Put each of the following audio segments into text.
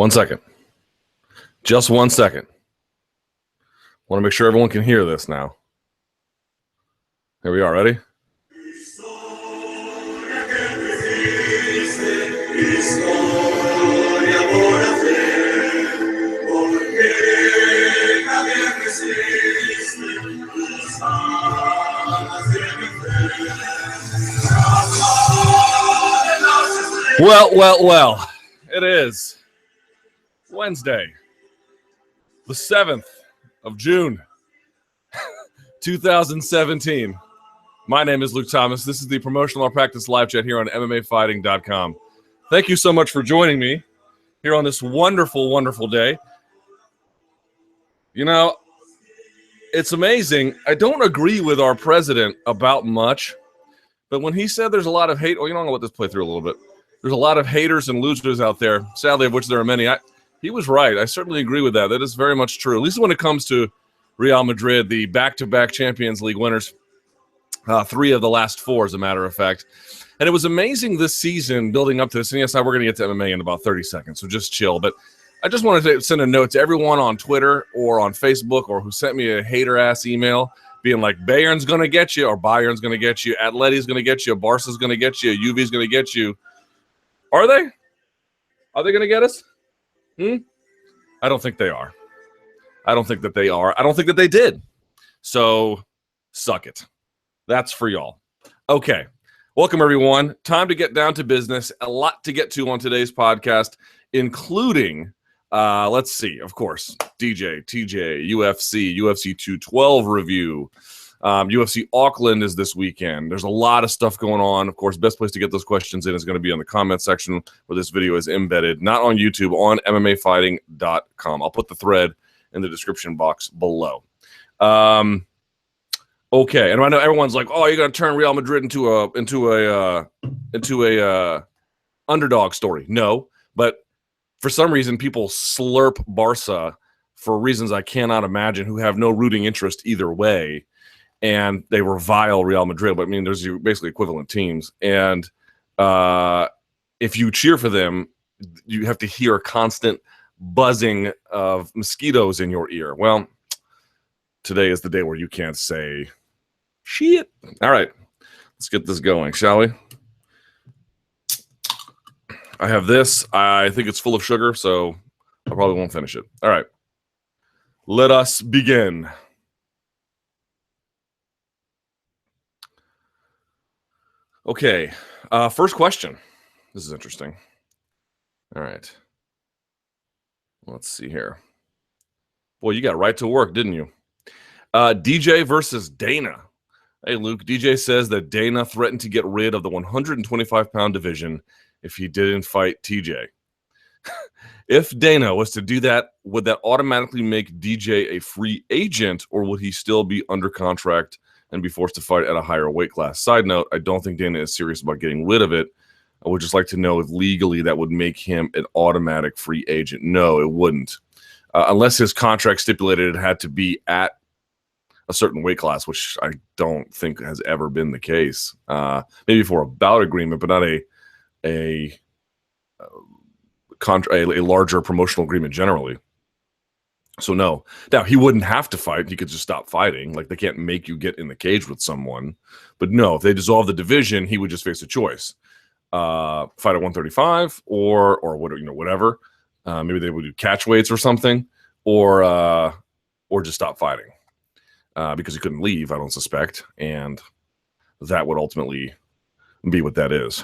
1 second. Just 1 second. Want to make sure everyone can hear this now. Here we are. Ready? Well. It is Wednesday, the 7th of June, 2017. My name is Luke Thomas. This is the Promotional Malpractice Live Chat here on MMAfighting.com. Thank you so much for joining me here on this wonderful, wonderful day. You know, it's amazing. I don't agree with our president about much, but when he said there's a lot of hate, I'm going to let this play through a little bit. There's a lot of haters and losers out there, sadly, of which there are many. He was right. I certainly agree with that. That is very much true, at least when it comes to Real Madrid, the back-to-back Champions League winners, 3 of the last 4, as a matter of fact. And it was amazing this season building up to this. And yes, we're going to get to MMA in about 30 seconds, so just chill. But I just wanted to send a note to everyone on Twitter or on Facebook or who sent me a hater-ass email being like, Bayern's going to get you, or Bayern's going to get you, Atleti's going to get you, Barca's going to get you, Juve's going to get you. Are they? Are they going to get us? I don't think they are. I don't think that they are. I don't think that they did. So, suck it. That's for y'all. Okay. Welcome, everyone. Time to get down to business. A lot to get to on today's podcast, including, let's see, of course, DJ, TJ, UFC 212 review. UFC Auckland is this weekend. There's a lot of stuff going on. Of course, best place to get those questions in is going to be on the comment section where this video is embedded, not on YouTube, on MMAfighting.com. I'll put the thread in the description box below. Okay, and I know everyone's like, "Oh, you're going to turn Real Madrid into a underdog story." No, but for some reason, people slurp Barca for reasons I cannot imagine, who have no rooting interest either way. And they revile Real Madrid, but I mean, there's basically equivalent teams. And if you cheer for them, you have to hear a constant buzzing of mosquitoes in your ear. Well, today is the day where you can't say shit. All right, let's get this going, shall we? I have this. I think it's full of sugar, so I probably won't finish it. All right, let us begin. Okay, first question. This is interesting. All right. Let's see here. Boy, you got right to work, didn't you? DJ versus Dana. Hey, Luke, DJ says that Dana threatened to get rid of the 125-pound division if he didn't fight TJ. If Dana was to do that, would that automatically make DJ a free agent, or would he still be under contract and be forced to fight at a higher weight class? Side note, I don't think Dana is serious about getting rid of it. I would just like to know if legally that would make him an automatic free agent. No, it wouldn't. Unless his contract stipulated it had to be at a certain weight class, which I don't think has ever been the case. Maybe for a bout agreement, but not a larger promotional agreement generally. So no. Now, he wouldn't have to fight. He could just stop fighting. Like, they can't make you get in the cage with someone. But no, if they dissolve the division, he would just face a choice. Fight at 135 or whatever. Maybe they would do catch weights or something, or just stop fighting. Because he couldn't leave, I don't suspect. And that would ultimately be what that is.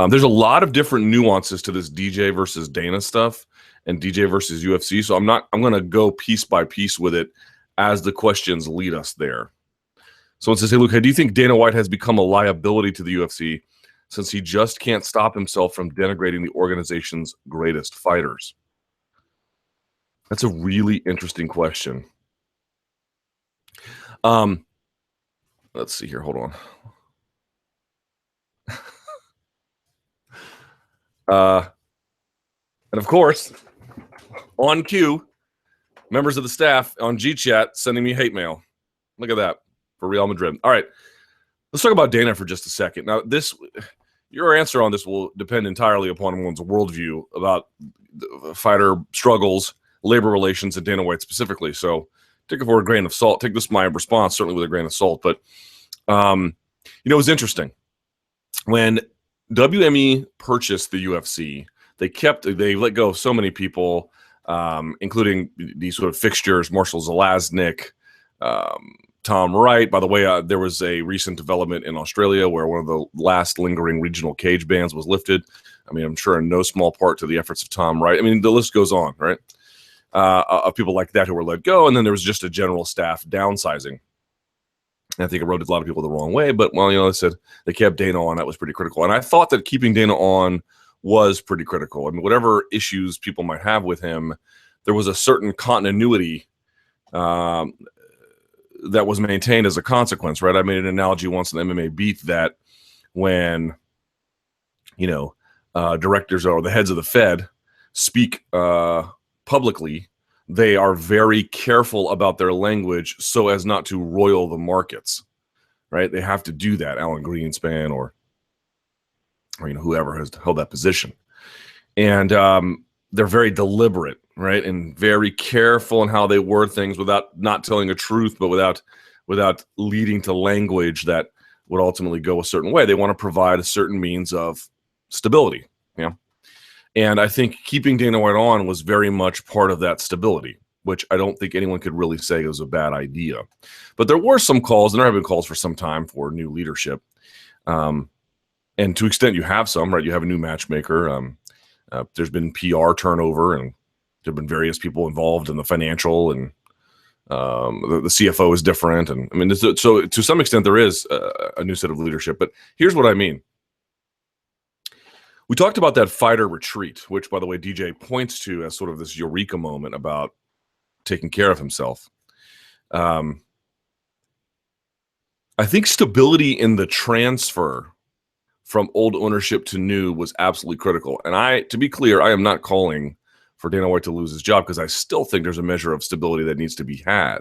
There's a lot of different nuances to this DJ versus Dana stuff and DJ versus UFC. So I'm going to go piece by piece with it as the questions lead us there. Someone says, hey, Luke, do you think Dana White has become a liability to the UFC since he just can't stop himself from denigrating the organization's greatest fighters? That's a really interesting question. Let's see here. Hold on. And of course, on cue, members of the staff on G-Chat sending me hate mail. Look at that for Real Madrid. All right, let's talk about Dana for just a second. Now, your answer on this will depend entirely upon one's worldview about fighter struggles, labor relations, and Dana White specifically. So take it for a grain of salt. Take this, my response, certainly with a grain of salt. But, it was interesting. When WME purchased the UFC, they let go of so many people, including these sort of fixtures, Marshall Zelaznik, Tom Wright. By the way, there was a recent development in Australia where one of the last lingering regional cage bans was lifted. I mean, I'm sure in no small part to the efforts of Tom Wright. I mean, the list goes on, right? Of people like that who were let go, and then there was just a general staff downsizing. And I think it rubbed a lot of people the wrong way, but, I said they kept Dana on. That was pretty critical. And I thought that keeping Dana on was pretty critical. I mean, whatever issues people might have with him, there was a certain continuity that was maintained as a consequence, right? I made an analogy once in the MMA Beat that when, directors or the heads of the Fed speak publicly, they are very careful about their language so as not to roil the markets, right? They have to do that. Alan Greenspan or whoever has held that position. And they're very deliberate, right? And very careful in how they word things without not telling the truth, but without leading to language that would ultimately go a certain way. They want to provide a certain means of stability, And I think keeping Dana White on was very much part of that stability, which I don't think anyone could really say was a bad idea. But there were some calls, and there have been calls for some time for new leadership. And to the extent you have some, right, you have a new matchmaker. There's been PR turnover, and there have been various people involved in the financial, and the CFO is different. And I mean, so to some extent, there is a new set of leadership. But here's what I mean. We talked about that fighter retreat, which, by the way, DJ points to as sort of this eureka moment about taking care of himself. I think stability in the transfer from old ownership to new was absolutely critical. And to be clear, I am not calling for Dana White to lose his job, because I still think there's a measure of stability that needs to be had.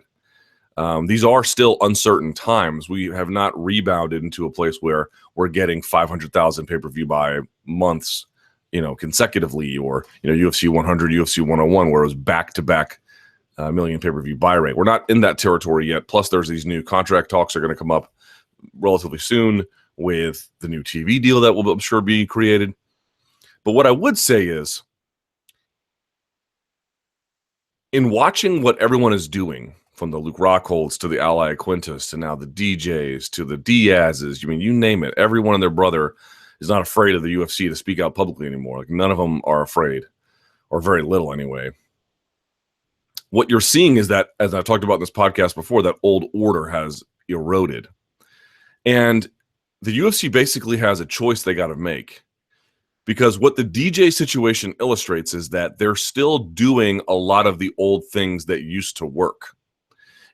These are still uncertain times. We have not rebounded into a place where we're getting 500,000 pay-per-view by months, consecutively, or, UFC 100, UFC 101, where it was back-to-back million pay-per-view buy rate. We're not in that territory yet. Plus, there's these new contract talks are going to come up relatively soon with the new TV deal that will, I'm sure, be created. But what I would say is, in watching what everyone is doing, from the Luke Rockholds to the Ally Quintus to now the DJs to the Diazes, you name it. Everyone and their brother is not afraid of the UFC to speak out publicly anymore. Like, none of them are afraid, or very little anyway. What you're seeing is that, as I've talked about in this podcast before, that old order has eroded. And the UFC basically has a choice they got to make. Because what the DJ situation illustrates is that they're still doing a lot of the old things that used to work.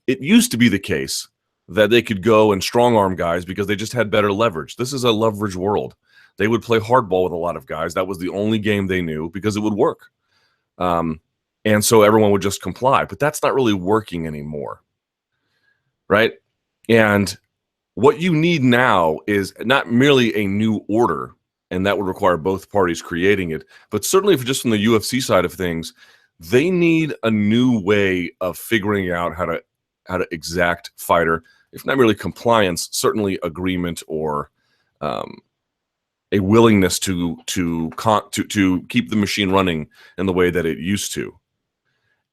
It used to be the case that they could go and strong arm guys because they just had better leverage. This is a leverage world. They would play hardball with a lot of guys. That was the only game they knew because it would work. And so everyone would just comply. But that's not really working anymore, right? And what you need now is not merely a new order, and that would require both parties creating it, but certainly if just from the UFC side of things, they need a new way of figuring out how to exact fighter, if not merely compliance, certainly agreement, or a willingness to keep the machine running in the way that it used to.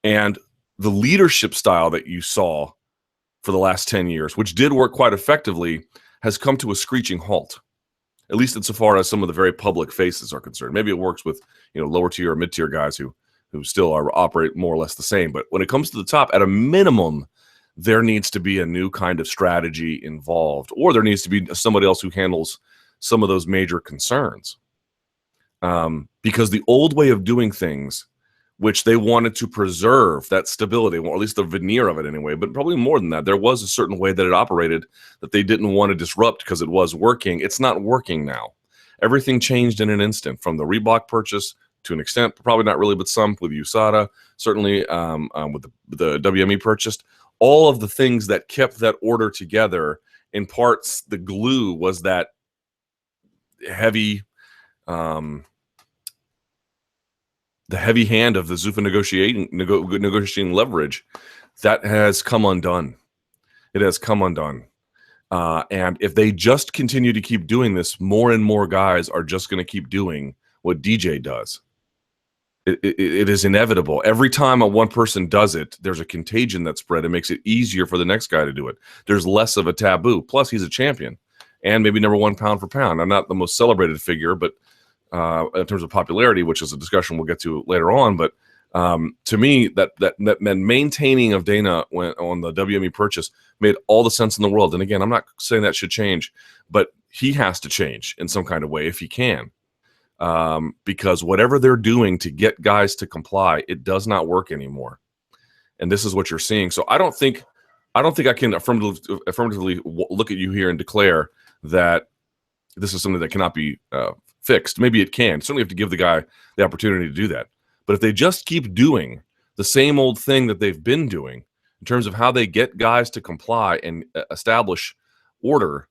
And the leadership style that you saw for the last 10 years, which did work quite effectively, has come to a screeching halt, at least insofar as some of the very public faces are concerned. Maybe it works with lower tier or mid-tier guys who still operate more or less the same. But when it comes to the top, at a minimum, there needs to be a new kind of strategy involved, or there needs to be somebody else who handles some of those major concerns. Because the old way of doing things, which they wanted to preserve that stability, or at least the veneer of it anyway, but probably more than that, there was a certain way that it operated that they didn't want to disrupt because it was working. It's not working now. Everything changed in an instant, from the Reebok purchase to an extent, probably not really, but some with USADA, certainly with the WME purchase. All of the things that kept that order together, in parts, the glue was that heavy the heavy hand of the Zuffa negotiating leverage, that has come undone. It has come undone. And if they just continue to keep doing this, more and more guys are just going to keep doing what DJ does. It is inevitable. Every time one person does it, there's a contagion that's spread. It makes it easier for the next guy to do it. There's less of a taboo. Plus, he's a champion and maybe number one pound for pound. I'm not the most celebrated figure, but in terms of popularity, which is a discussion we'll get to later on. But to me, that maintaining of Dana on the WME purchase made all the sense in the world. And again, I'm not saying that should change, but he has to change in some kind of way if he can. Because whatever they're doing to get guys to comply, it does not work anymore. And this is what you're seeing. So I don't think I can affirmatively look at you here and declare that this is something that cannot be fixed. Maybe it can. Certainly have to give the guy the opportunity to do that. But if they just keep doing the same old thing that they've been doing in terms of how they get guys to comply and establish order,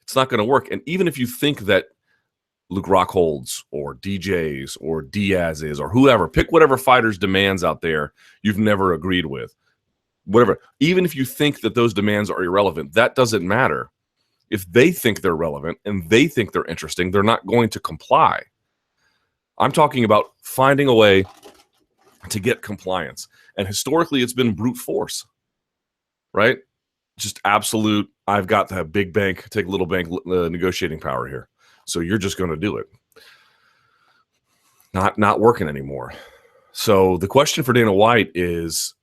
it's not going to work. And even if you think that Luke Rockholds or DJs or Diaz's or whoever, pick whatever fighter's demands out there you've never agreed with, whatever, even if you think that those demands are irrelevant, that doesn't matter. If they think they're relevant and they think they're interesting, they're not going to comply. I'm talking about finding a way to get compliance. And historically, it's been brute force, right? Just absolute, I've got the big bank, take little bank negotiating power here. So you're just going to do it. Not working anymore. So the question for Dana White is,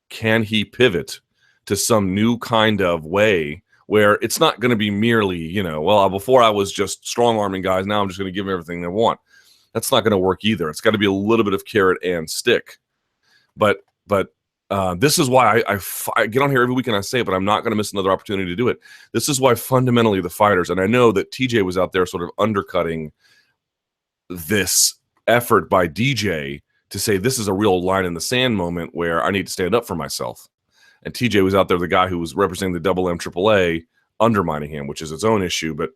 can he pivot to some new kind of way where it's not going to be merely, well, before I was just strong-arming guys, now I'm just going to give them everything they want. That's not going to work either. It's got to be a little bit of carrot and stick. But this is why I get on here every week and I say it, but I'm not going to miss another opportunity to do it. This is why fundamentally the fighters, and I know that TJ was out there sort of undercutting this effort by DJ to say this is a real line in the sand moment where I need to stand up for myself. And TJ was out there, the guy who was representing the double M AAA, undermining him, which is its own issue. But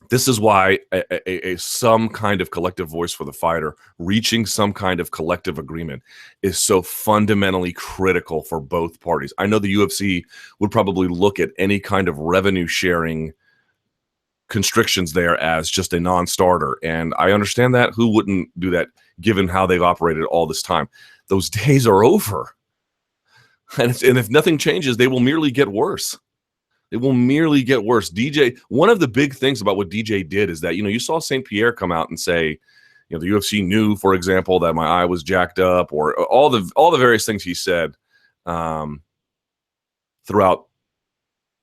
this is why some kind of collective voice for the fighter, reaching some kind of collective agreement, is so fundamentally critical for both parties. I know the UFC would probably look at any kind of revenue sharing constrictions there as just a non-starter. And I understand that. Who wouldn't do that given how they've operated all this time? Those days are over. And if nothing changes, they will merely get worse. It will merely get worse. DJ, one of the big things about what DJ did is that, you saw St. Pierre come out and say, the UFC knew, for example, that my eye was jacked up, or all the various things he said throughout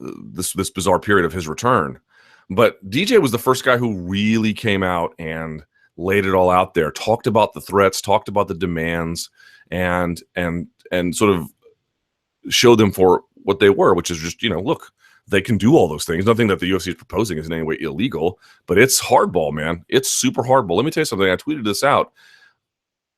this bizarre period of his return. But DJ was the first guy who really came out and laid it all out there, talked about the threats, talked about the demands, and sort of showed them for what they were, which is just, look, they can do all those things. Nothing that the UFC is proposing is in any way illegal, but it's hardball, man. It's super hardball. Let me tell you something. I tweeted this out.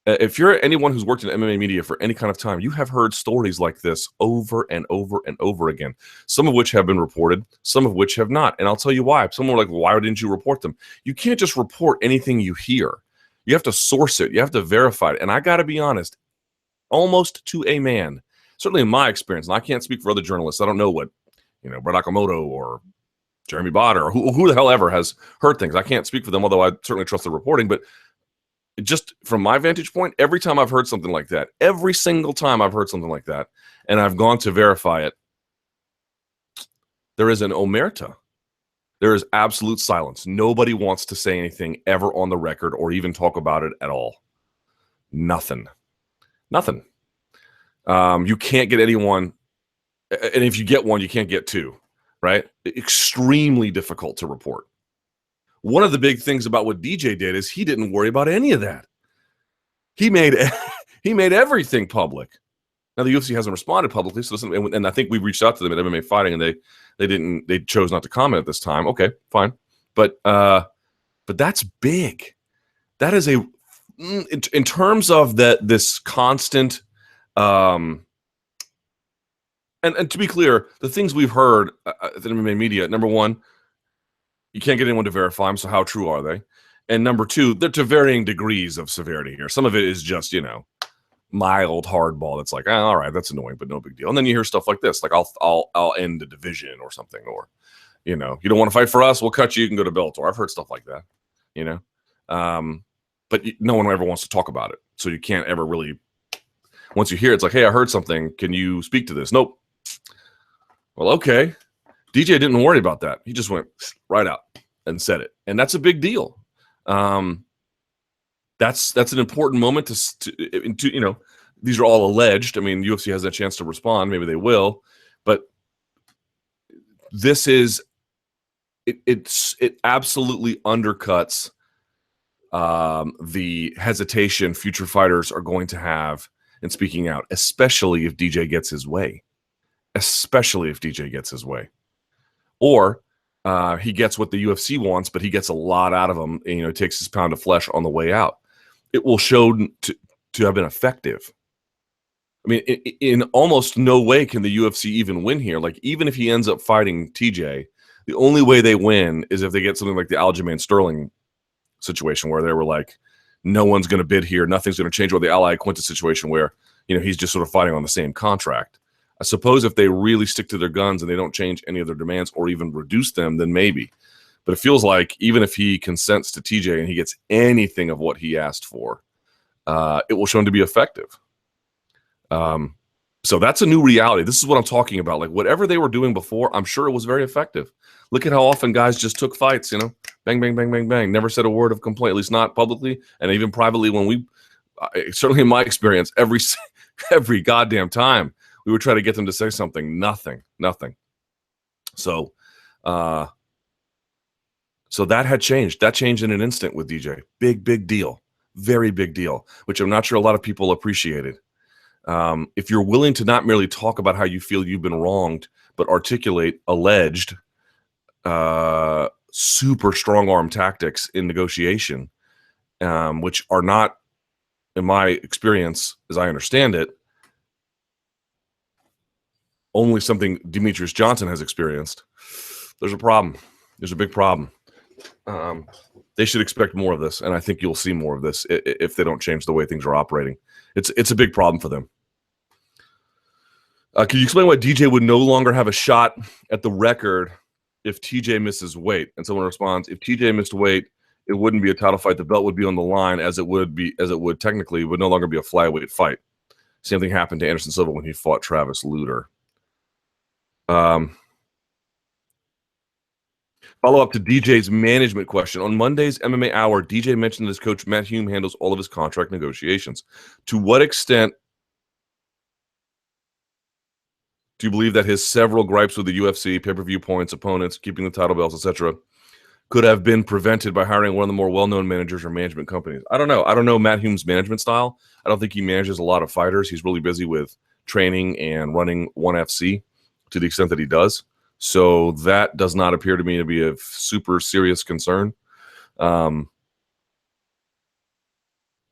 If you're anyone who's worked in MMA media for any kind of time, you have heard stories like this over and over and over again, some of which have been reported, some of which have not. And I'll tell you why. Someone like, why didn't you report them? You can't just report anything you hear. You have to source it. You have to verify it. And I got to be honest, almost to a man, certainly in my experience, and I can't speak for other journalists. I don't know what, Brett Okamoto or Jeremy Botter or who the hell ever has heard things. I can't speak for them, although I certainly trust the reporting. But just from my vantage point, every time I've heard something like that, every single time I've heard something like that, and I've gone to verify it, there is an omerta. There is absolute silence. Nobody wants to say anything ever on the record or even talk about it at all. Nothing. You can't get anyone, and if you get one, you can't get two, right? Extremely difficult to report. One of the big things about what DJ did is he didn't worry about any of that. He made everything public. Now the UFC hasn't responded publicly, so listen, and I think we reached out to them at MMA Fighting, and they chose not to comment at this time. Okay, fine, but that's big. That is in terms of this constant. And to be clear, the things we've heard at the MMA media, number one, you can't get anyone to verify them, so how true are they? And number two, they're to varying degrees of severity here. Some of it is just, mild hardball. That's like, all right, that's annoying, but no big deal. And then you hear stuff like this, like I'll end the division or something, or you don't want to fight for us, we'll cut you. You can go to Bellator. I've heard stuff like that, but no one ever wants to talk about it, so you can't ever really. Once you hear it, it's like, hey, I heard something. Can you speak to this? Nope. Well, okay. DJ didn't worry about that. He just went right out and said it, and that's a big deal. That's an important moment to these are all alleged. I mean, UFC has a chance to respond. Maybe they will, but this is it absolutely undercuts the hesitation future fighters are going to have in speaking out, especially if DJ gets his way. Or he gets what the UFC wants, but he gets a lot out of him. And, takes his pound of flesh on the way out. It will show to have been effective. I mean, in almost no way can the UFC even win here. Like, even if he ends up fighting TJ, the only way they win is if they get something like the Aljamain Sterling situation, where they were like, no one's going to bid here, nothing's going to change, or the Ally Quinta situation where he's just sort of fighting on the same contract. I suppose if they really stick to their guns and they don't change any of their demands or even reduce them, then maybe. But it feels like even if he consents to TJ and he gets anything of what he asked for, it will show him to be effective. So that's a new reality. This is what I'm talking about. Like, whatever they were doing before, I'm sure it was very effective. Look at how often guys just took fights, bang, bang, bang, bang, bang. Never said a word of complaint, at least not publicly. And even privately, when certainly in my experience, every goddamn time we would try to get them to say something, nothing. So that had changed. That changed in an instant with DJ. Big deal. Very big deal, which I'm not sure a lot of people appreciated. If you're willing to not merely talk about how you feel you've been wronged, but articulate alleged super strong arm tactics in negotiation, which are not, in my experience, as I understand it, only something Demetrious Johnson has experienced, there's a problem. There's a big problem. They should expect more of this, and I think you'll see more of this if they don't change the way things are operating. It's a big problem for them. Can you explain why DJ would no longer have a shot at the record if TJ misses weight? And someone responds, if TJ missed weight, it wouldn't be a title fight. The belt would be on the line, as it would technically. It would no longer be a flyweight fight. Same thing happened to Anderson Silva when he fought Travis Lutter. Follow up to DJ's management question. On Monday's MMA Hour, DJ mentioned that his coach, Matt Hume, handles all of his contract negotiations. To what extent do you believe that his several gripes with the UFC, pay-per-view points, opponents, keeping the title belts, etc., could have been prevented by hiring one of the more well-known managers or management companies? I don't know. I don't know Matt Hume's management style. I don't think he manages a lot of fighters. He's really busy with training and running ONE FC to the extent that he does. So that does not appear to me to be a super serious concern. But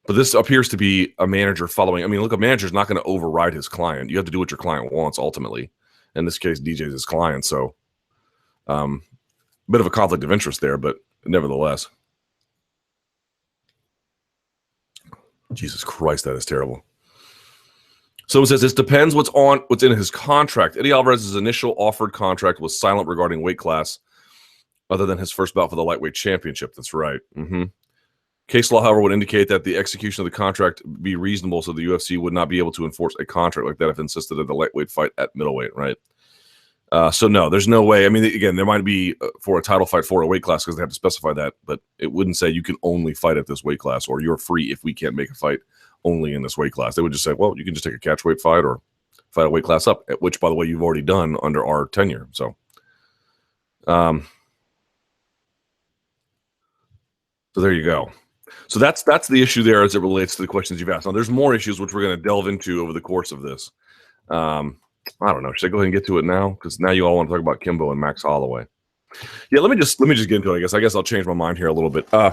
this appears to be a manager following. I mean, look, a manager's not going to override his client. You have to do what your client wants ultimately. In this case, DJ's his client. So bit of a conflict of interest there, but nevertheless. Jesus Christ, that is terrible. Someone says, this depends what's in his contract. Eddie Alvarez's initial offered contract was silent regarding weight class, other than his first bout for the lightweight championship. That's right. Case law, however, would indicate that the execution of the contract be reasonable, so the UFC would not be able to enforce a contract like that if insisted at the lightweight fight at middleweight, right? So no, there's no way. I mean, again, there might be for a title fight for a weight class because they have to specify that, but it wouldn't say you can only fight at this weight class or you're free if we can't make a fight only in this weight class. They would just say, well, you can just take a catch weight fight or fight a weight class up, which, by the way, you've already done under our tenure. So, so there you go. So that's the issue there as it relates to the questions you've asked. Now, there's more issues which we're going to delve into over the course of this. I don't know. Should I go ahead and get to it now? Because now you all want to talk about Kimbo and Max Holloway. Yeah, let me just get into it. I guess I'll change my mind here a little bit. I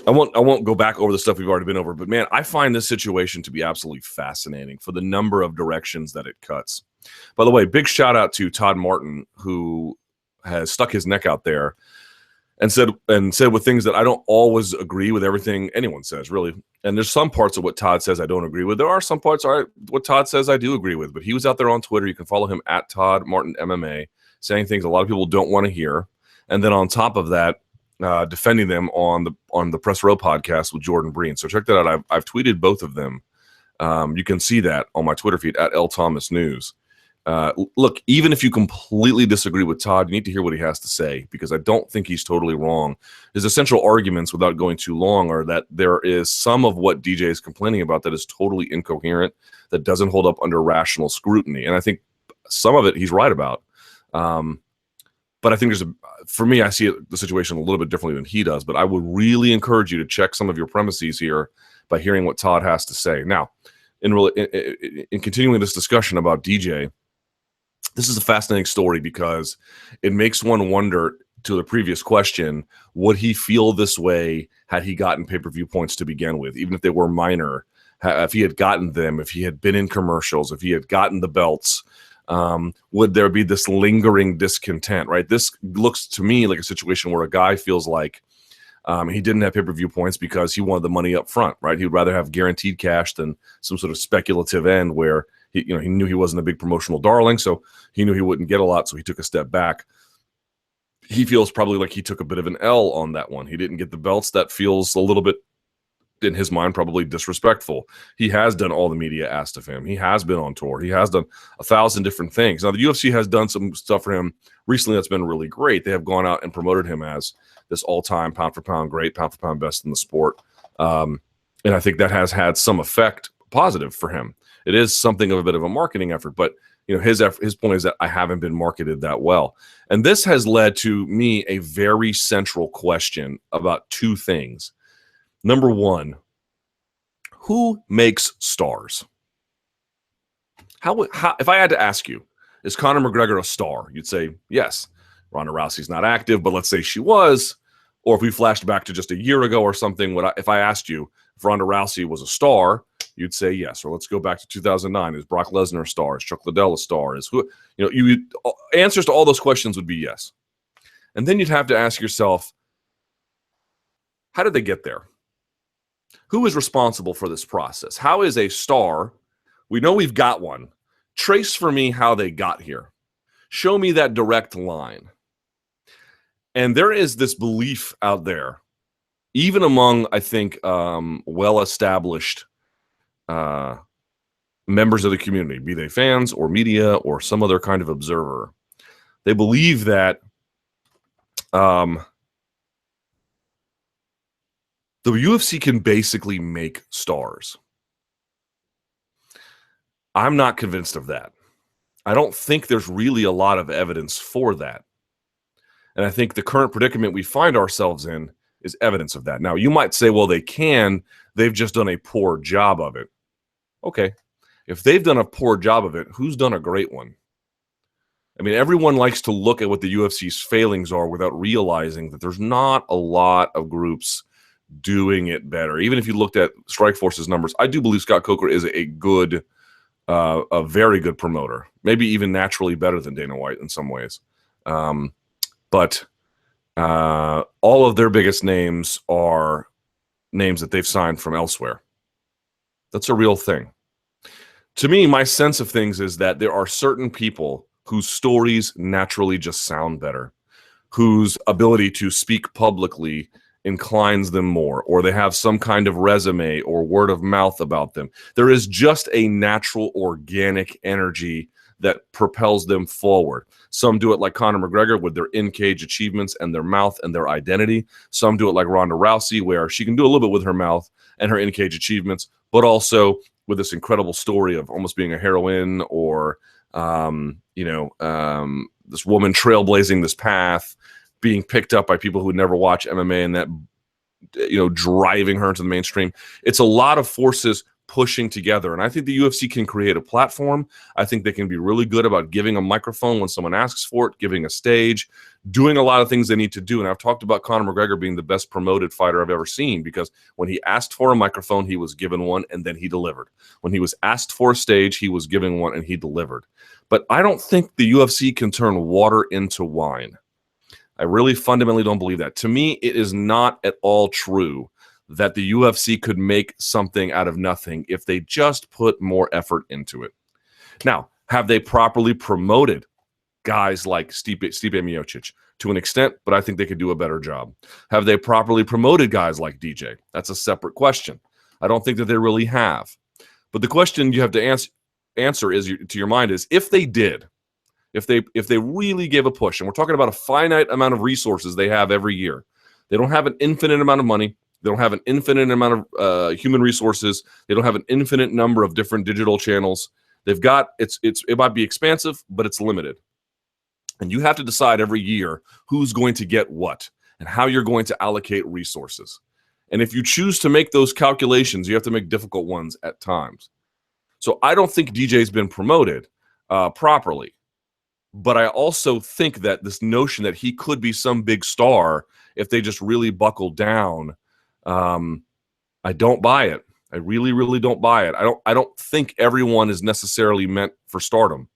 won't go back over the stuff we've already been over, but man, I find this situation to be absolutely fascinating for the number of directions that it cuts. By the way, big shout out to Todd Martin, who has stuck his neck out there and said with things that I don't always agree with everything anyone says, really. And there's some parts of what Todd says I don't agree with. There are some parts, all right, what Todd says I do agree with. But he was out there on Twitter. You can follow him at Todd Martin MMA, saying things a lot of people don't want to hear. And then on top of that, defending them on the Press Row podcast with Jordan Breen. So check that out. I've tweeted both of them. You can see that on my Twitter feed at L Thomas News. Look, even if you completely disagree with Todd, you need to hear what he has to say, because I don't think he's totally wrong. His essential arguments, without going too long, are that there is some of what DJ is complaining about that is totally incoherent, that doesn't hold up under rational scrutiny. And I think some of it he's right about. But I think for me, I see the situation a little bit differently than he does. But I would really encourage you to check some of your premises here by hearing what Todd has to say. Now, in continuing this discussion about DJ, this is a fascinating story because it makes one wonder, to the previous question, would he feel this way had he gotten pay-per-view points to begin with, even if they were minor? If he had gotten them, if he had been in commercials, if he had gotten the belts, would there be this lingering discontent, right? This looks to me like a situation where a guy feels like he didn't have pay-per-view points because he wanted the money up front, right? He'd rather have guaranteed cash than some sort of speculative end where he knew he wasn't a big promotional darling, so he knew he wouldn't get a lot, so he took a step back. He feels probably like he took a bit of an L on that one. He didn't get the belts. That feels a little bit, in his mind, probably disrespectful. He has done all the media asked of him. He has been on tour. He has done 1,000 different things. Now, the UFC has done some stuff for him recently that's been really great. They have gone out and promoted him as this all-time pound-for-pound great, pound-for-pound best in the sport. And I think that has had some effect, positive for him. It is something of a bit of a marketing effort, but his point is that I haven't been marketed that well. And this has led to me a very central question about two things. Number one, who makes stars? How if I had to ask you, is Conor McGregor a star? You'd say yes. Ronda Rousey's not active, but let's say she was. Or if we flashed back to just a year ago or something, if I asked you if Ronda Rousey was a star, you'd say yes. Or let's go back to 2009. Is Brock Lesnar a star? Is Chuck Liddell a star? Is who? Answers to all those questions would be yes. And then you'd have to ask yourself, how did they get there? Who is responsible for this process? How is a star? We know we've got one. Trace for me how they got here. Show me that direct line. And there is this belief out there, even among, I think, well-established members of the community, be they fans or media or some other kind of observer. They believe that the UFC can basically make stars. I'm not convinced of that. I don't think there's really a lot of evidence for that. And I think the current predicament we find ourselves in is evidence of that. Now, you might say, well, they've just done a poor job of it. Okay. If they've done a poor job of it, who's done a great one? I mean, everyone likes to look at what the UFC's failings are without realizing that there's not a lot of groups doing it better. Even if you looked at Strikeforce's numbers, I do believe Scott Coker is a very good promoter, maybe even naturally better than Dana White in some ways. But all of their biggest names are names that they've signed from elsewhere. That's a real thing. To me, my sense of things is that there are certain people whose stories naturally just sound better, whose ability to speak publicly inclines them more, or they have some kind of resume or word of mouth about them. There is just a natural, organic energy that propels them forward. Some do it like Conor McGregor with their in-cage achievements and their mouth and their identity. Some do it like Ronda Rousey, where she can do a little bit with her mouth and her in-cage achievements, but also with this incredible story of almost being a heroine or, this woman trailblazing this path, being picked up by people who would never watch MMA and that, driving her into the mainstream. It's a lot of forces pushing together. And I think the UFC can create a platform. I think they can be really good about giving a microphone when someone asks for it, giving a stage, doing a lot of things they need to do. And I've talked about Conor McGregor being the best promoted fighter I've ever seen, because when he asked for a microphone, he was given one and then he delivered. When he was asked for a stage, he was given one and he delivered. But I don't think the UFC can turn water into wine. I really fundamentally don't believe that. To me, it is not at all true that the UFC could make something out of nothing if they just put more effort into it. Now, have they properly promoted guys like Stipe Miocic? To an extent, but I think they could do a better job. Have they properly promoted guys like DJ? That's a separate question. I don't think that they really have. But the question you have to answer is, to your mind, is if they did, if they really gave a push, and we're talking about a finite amount of resources they have every year. They don't have an infinite amount of money. They don't have an infinite amount of human resources. They don't have an infinite number of different digital channels. They've got it might be expansive, but it's limited. And you have to decide every year who's going to get what and how you're going to allocate resources. And if you choose to make those calculations, you have to make difficult ones at times. So I don't think DJ's been promoted properly. But I also think that this notion that he could be some big star if they just really buckle down, I don't buy it. I really, really don't buy it. I don't think everyone is necessarily meant for stardom.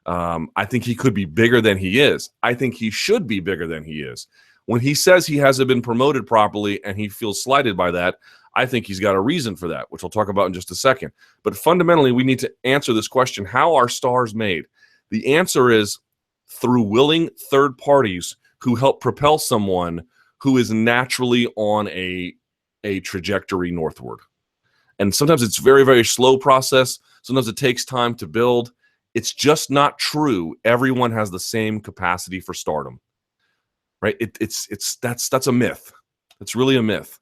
I think he could be bigger than he is. I think he should be bigger than he is. When he says he hasn't been promoted properly and he feels slighted by that, I think he's got a reason for that, which I'll talk about in just a second. But fundamentally, we need to answer this question: how are stars made? The answer is through willing third parties who help propel someone who is naturally on a trajectory northward. And sometimes it's very, very slow process. Sometimes it takes time to build. It's just not true everyone has the same capacity for stardom, right? That's a myth. It's really a myth.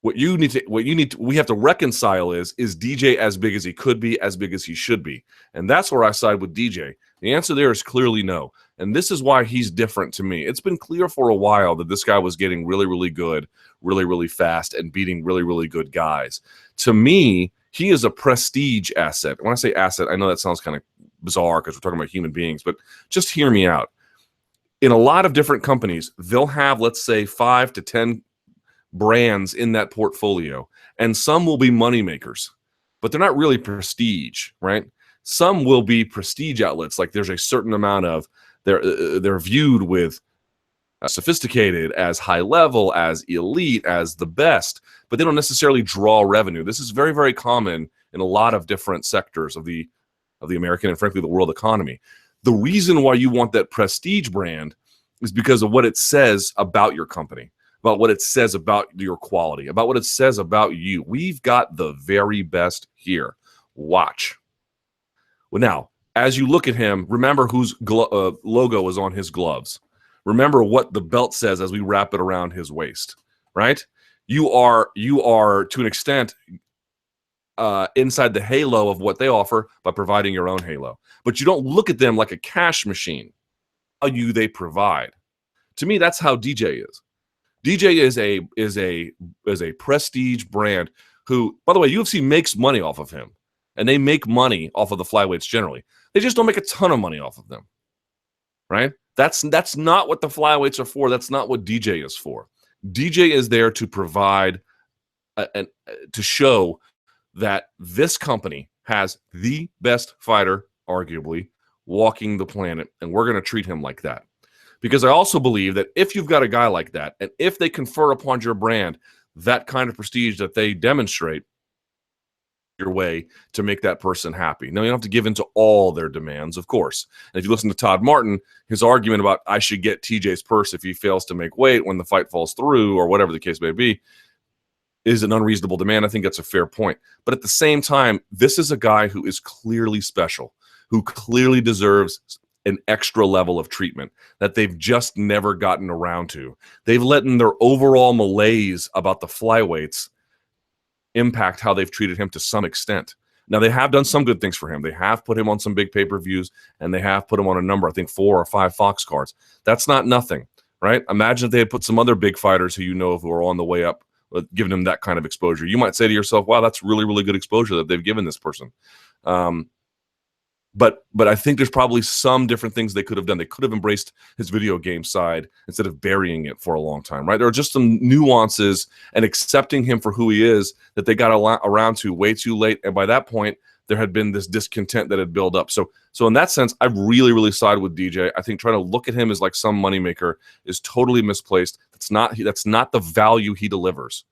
We have to reconcile is DJ as big as he could be, as big as he should be? And that's where I side with DJ. The answer there is clearly no. And this is why he's different to me. It's been clear for a while that this guy was getting really, really good, really, really fast, and beating really, really good guys. To me, he is a prestige asset. When I say asset, I know that sounds kind of bizarre because we're talking about human beings, but just hear me out. In a lot of different companies, they'll have, let's say, 5 to 10 brands in that portfolio, and some will be money makers, but they're not really prestige, right? Some will be prestige outlets, like there's a certain amount of they're viewed with sophisticated, as high level, as elite, as the best, but they don't necessarily draw revenue. This is very, very common in a lot of different sectors of the American and frankly the world economy. The reason why you want that prestige brand is because of what it says about your company, about what it says about your quality, about what it says about you. We've got the very best here. Watch. Well, now, as you look at him, remember whose logo is on his gloves. Remember what the belt says as we wrap it around his waist, right? You are to an extent inside the halo of what they offer by providing your own halo. But you don't look at them like a cash machine. They provide. To me, that's how DJ is. DJ is a prestige brand who, by the way, UFC makes money off of him, and they make money off of the flyweights generally. They just don't make a ton of money off of them, right? That's not what the flyweights are for. That's not what DJ is for. DJ is there to provide and to show that this company has the best fighter, arguably, walking the planet, and we're going to treat him like that. Because I also believe that if you've got a guy like that, and if they confer upon your brand that kind of prestige that they demonstrate, your way to make that person happy. Now, you don't have to give in to all their demands, of course. And if you listen to Todd Martin, his argument about I should get TJ's purse if he fails to make weight when the fight falls through or whatever the case may be is an unreasonable demand. I think that's a fair point. But at the same time, this is a guy who is clearly special, who clearly deserves an extra level of treatment that they've just never gotten around to. They've let in their overall malaise about the flyweights impact how they've treated him to some extent. Now, they have done some good things for him. They have put him on some big pay-per-views, and they have put him on a number, I think 4 or 5 Fox cards. That's not nothing, right? Imagine if they had put some other big fighters who you know of who are on the way up, giving them that kind of exposure. You might say to yourself, wow, that's really, really good exposure that they've given this person. But I think there's probably some different things they could have done. They could have embraced his video game side instead of burying it for a long time, right? There are just some nuances and accepting him for who he is that they got around to way too late. And by that point, there had been this discontent that had built up. So in that sense, I really, really side with DJ. I think trying to look at him as like some moneymaker is totally misplaced. That's not the value he delivers.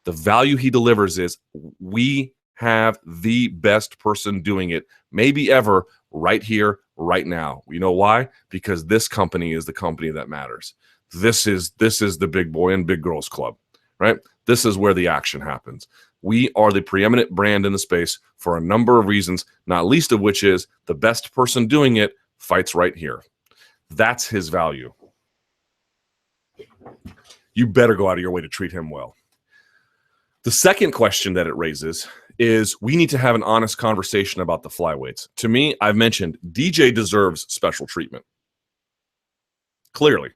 The value he delivers is we have the best person doing it, maybe ever, right here, right now. You know why? Because this company is the company that matters. This is the big boy and big girls club, right? This is where the action happens. We are the preeminent brand in the space for a number of reasons, not least of which is the best person doing it fights right here. That's his value. You better go out of your way to treat him well. The second question that it raises is we need to have an honest conversation about the flyweights. To me, I've mentioned DJ deserves special treatment. Clearly,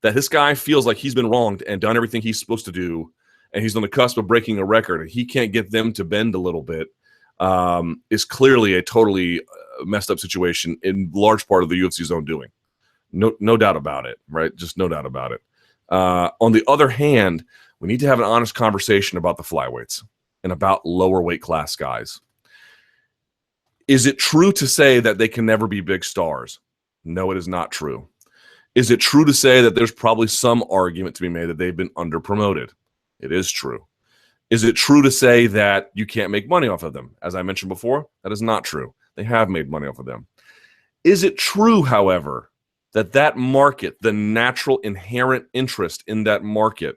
that this guy feels like he's been wronged and done everything he's supposed to do, and he's on the cusp of breaking a record, and he can't get them to bend a little bit, is clearly a totally messed up situation in large part of the UFC's own doing. No doubt about it, right? Just no doubt about it. On the other hand, we need to have an honest conversation about the flyweights and about lower weight class guys. Is it true to say that they can never be big stars? No, it is not true. Is it true to say that there's probably some argument to be made that they've been under-promoted? It is true. Is it true to say that you can't make money off of them? As I mentioned before, that is not true. They have made money off of them. Is it true, however, that that market, the natural inherent interest in that market,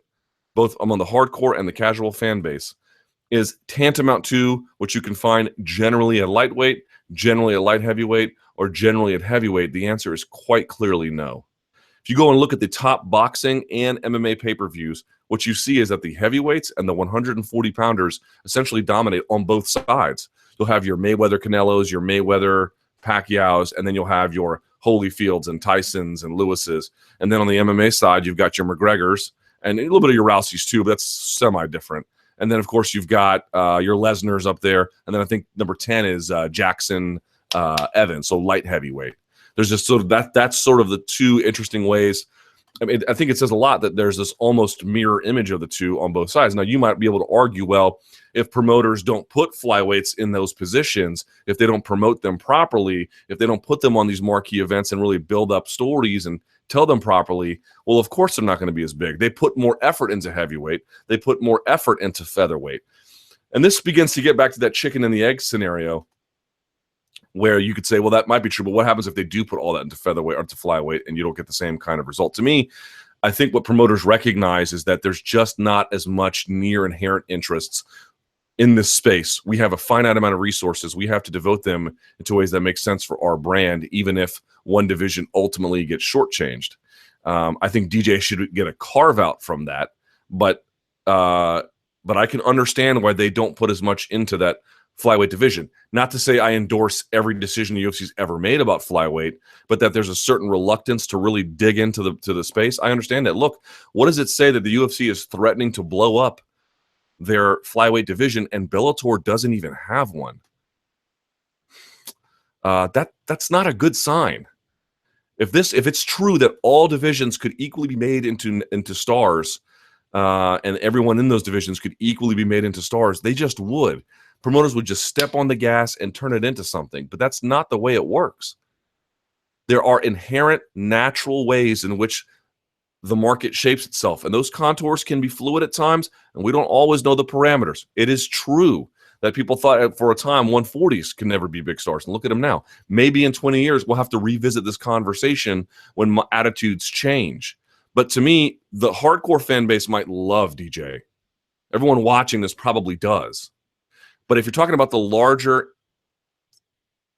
both among the hardcore and the casual fan base, is tantamount to what you can find generally at lightweight, generally at light heavyweight, or generally at heavyweight? The answer is quite clearly no. If you go and look at the top boxing and MMA pay-per-views, what you see is that the heavyweights and the 140-pounders essentially dominate on both sides. You'll have your Mayweather Canelos, your Mayweather Pacquiaos, and then you'll have your Holyfields and Tysons and Lewises. And then on the MMA side, you've got your McGregors and a little bit of your Rouseys too, but that's semi-different. And then, of course, you've got your Lesnar's up there. And then I think number 10 is Jackson Evans, so light heavyweight. There's just sort of that's sort of the two interesting ways. I mean, I think it says a lot that there's this almost mirror image of the two on both sides. Now, you might be able to argue, well, if promoters don't put flyweights in those positions, if they don't promote them properly, if they don't put them on these marquee events and really build up stories and tell them properly, well, of course they're not going to be as big. They put more effort into heavyweight. They put more effort into featherweight. And this begins to get back to that chicken and the egg scenario where you could say, well, that might be true, but what happens if they do put all that into featherweight or into flyweight and you don't get the same kind of result? To me, I think what promoters recognize is that there's just not as much near inherent interests in this space. We have a finite amount of resources. We have to devote them into ways that make sense for our brand, even if one division ultimately gets shortchanged. I think DJ should get a carve out from that, but I can understand why they don't put as much into that flyweight division. Not to say I endorse every decision the UFC's ever made about flyweight, but that there's a certain reluctance to really dig into the space. I understand that. Look, what does it say that the UFC is threatening to blow up their flyweight division and Bellator doesn't even have one? That's not a good sign. If it's true that all divisions could equally be made into stars, and everyone in those divisions could equally be made into stars, they just would. Promoters would just step on the gas and turn it into something, but that's not the way it works. There are inherent natural ways in which the market shapes itself, and those contours can be fluid at times, and we don't always know the parameters. It is true that people thought for a time 140s can never be big stars, and look at them now. Maybe in 20 years, we'll have to revisit this conversation when attitudes change. But to me, the hardcore fan base might love DJ. Everyone watching this probably does. But if you're talking about the larger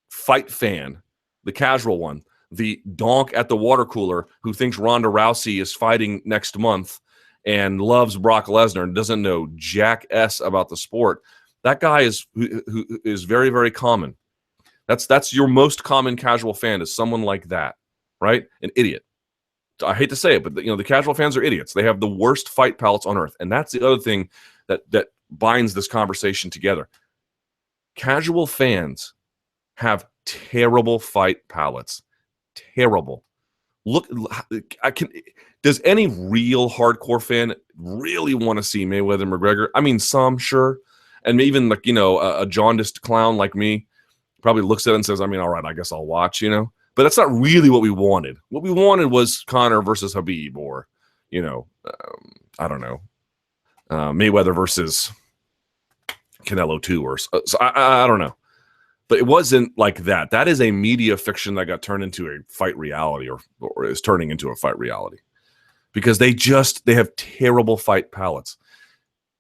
fight fan, the casual one, the donk at the water cooler who thinks Ronda Rousey is fighting next month and loves Brock Lesnar and doesn't know jack S about the sport, that guy is who is very, very common. That's your most common casual fan, is someone like that, right? An idiot. I hate to say it, but the casual fans are idiots. They have the worst fight palates on earth, and that's the other thing that binds this conversation together. Casual fans have terrible fight palates. Terrible. Look, does any real hardcore fan really want to see Mayweather McGregor? I mean, some, sure. And even like, you know, a jaundiced clown like me probably looks at it and says, I mean, all right, I guess I'll watch, you know. But that's not really what we wanted. What we wanted was Conor versus Khabib, or, you know, I don't know, Mayweather versus Canelo 2, or so I don't know. But it wasn't like that. That is a media fiction that got turned into a fight reality, or is turning into a fight reality, because they have terrible fight palates.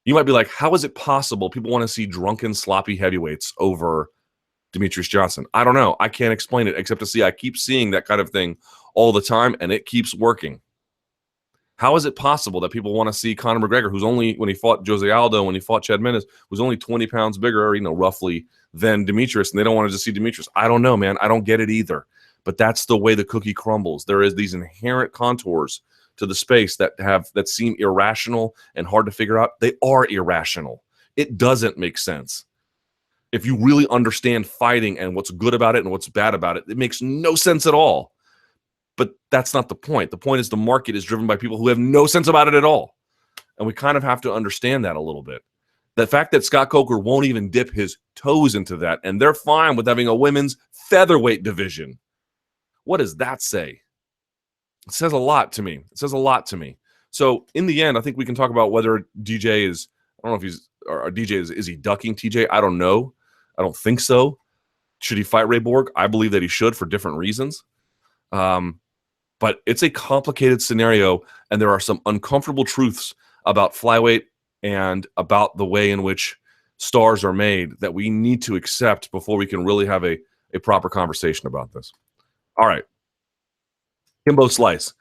You might be like, how is it possible people want to see drunken, sloppy heavyweights over Demetrious Johnson? I don't know. I can't explain it except to see I keep seeing that kind of thing all the time, and it keeps working. How is it possible that people want to see Conor McGregor, who's only, when he fought Jose Aldo, when he fought Chad Mendes, was only 20 pounds bigger, you know, roughly, than Demetrious, and they don't want to just see Demetrious? I don't know, man. I don't get it either. But that's the way the cookie crumbles. There is these inherent contours to the space that seem irrational and hard to figure out. They are irrational. It doesn't make sense. If you really understand fighting and what's good about it and what's bad about it, it makes no sense at all. But that's not the point. The point is the market is driven by people who have no sense about it at all. And we kind of have to understand that a little bit. The fact that Scott Coker won't even dip his toes into that, and they're fine with having a women's featherweight division. What does that say? It says a lot to me. It says a lot to me. So in the end, I think we can talk about whether DJ is, I don't know if he's, or DJ is he ducking TJ? I don't know. I don't think so. Should he fight Ray Borg? I believe that he should, for different reasons. But it's a complicated scenario, and there are some uncomfortable truths about flyweight and about the way in which stars are made that we need to accept before we can really have a proper conversation about this. All right. Kimbo Slice.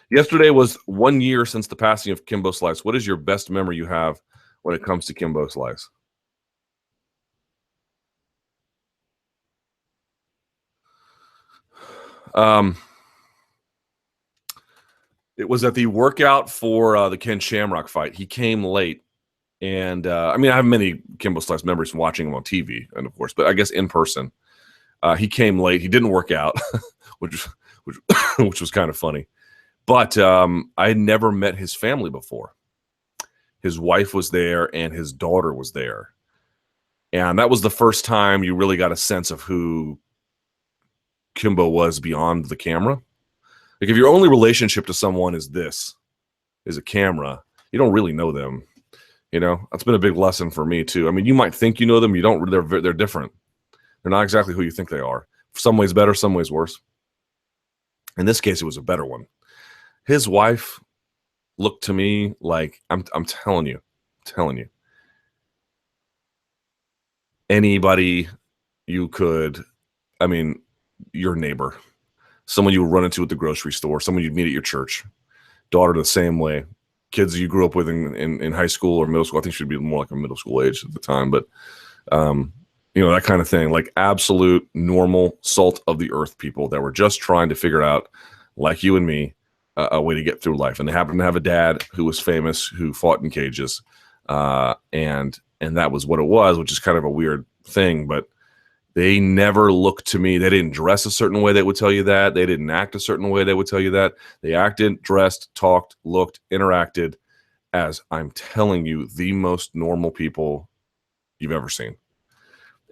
Yesterday was 1 year since the passing of Kimbo Slice. What is your best memory you have when it comes to Kimbo Slice? It was at the workout for the Ken Shamrock fight. He came late. And I mean, I have many Kimbo Slice memories from watching him on TV, and of course, but I guess in person, he came late. He didn't work out, which was kind of funny. But I had never met his family before. His wife was there, and his daughter was there, and that was the first time you really got a sense of who Kimbo was beyond the camera. Like, if your only relationship to someone is a camera, you don't really know them. You know, that's been a big lesson for me too. I mean, you might think you know them. You don't. They're different. They're not exactly who you think they are. Some ways better, some ways worse. In this case, it was a better one. His wife looked to me like, I'm telling you, anybody you could, I mean, your neighbor, someone you would run into at the grocery store, someone you'd meet at your church, daughter the same way. Kids you grew up with in high school or middle school. I think she'd be more like a middle school age at the time, but you know, that kind of thing. Like absolute normal salt of the earth people that were just trying to figure out, like you and me, a way to get through life. And they happened to have a dad who was famous, who fought in cages, and that was what it was, which is kind of a weird thing. But they never looked to me. They didn't dress a certain way that would tell you that. They didn't act a certain way that would tell you that. They acted, dressed, talked, looked, interacted as, I'm telling you, the most normal people you've ever seen.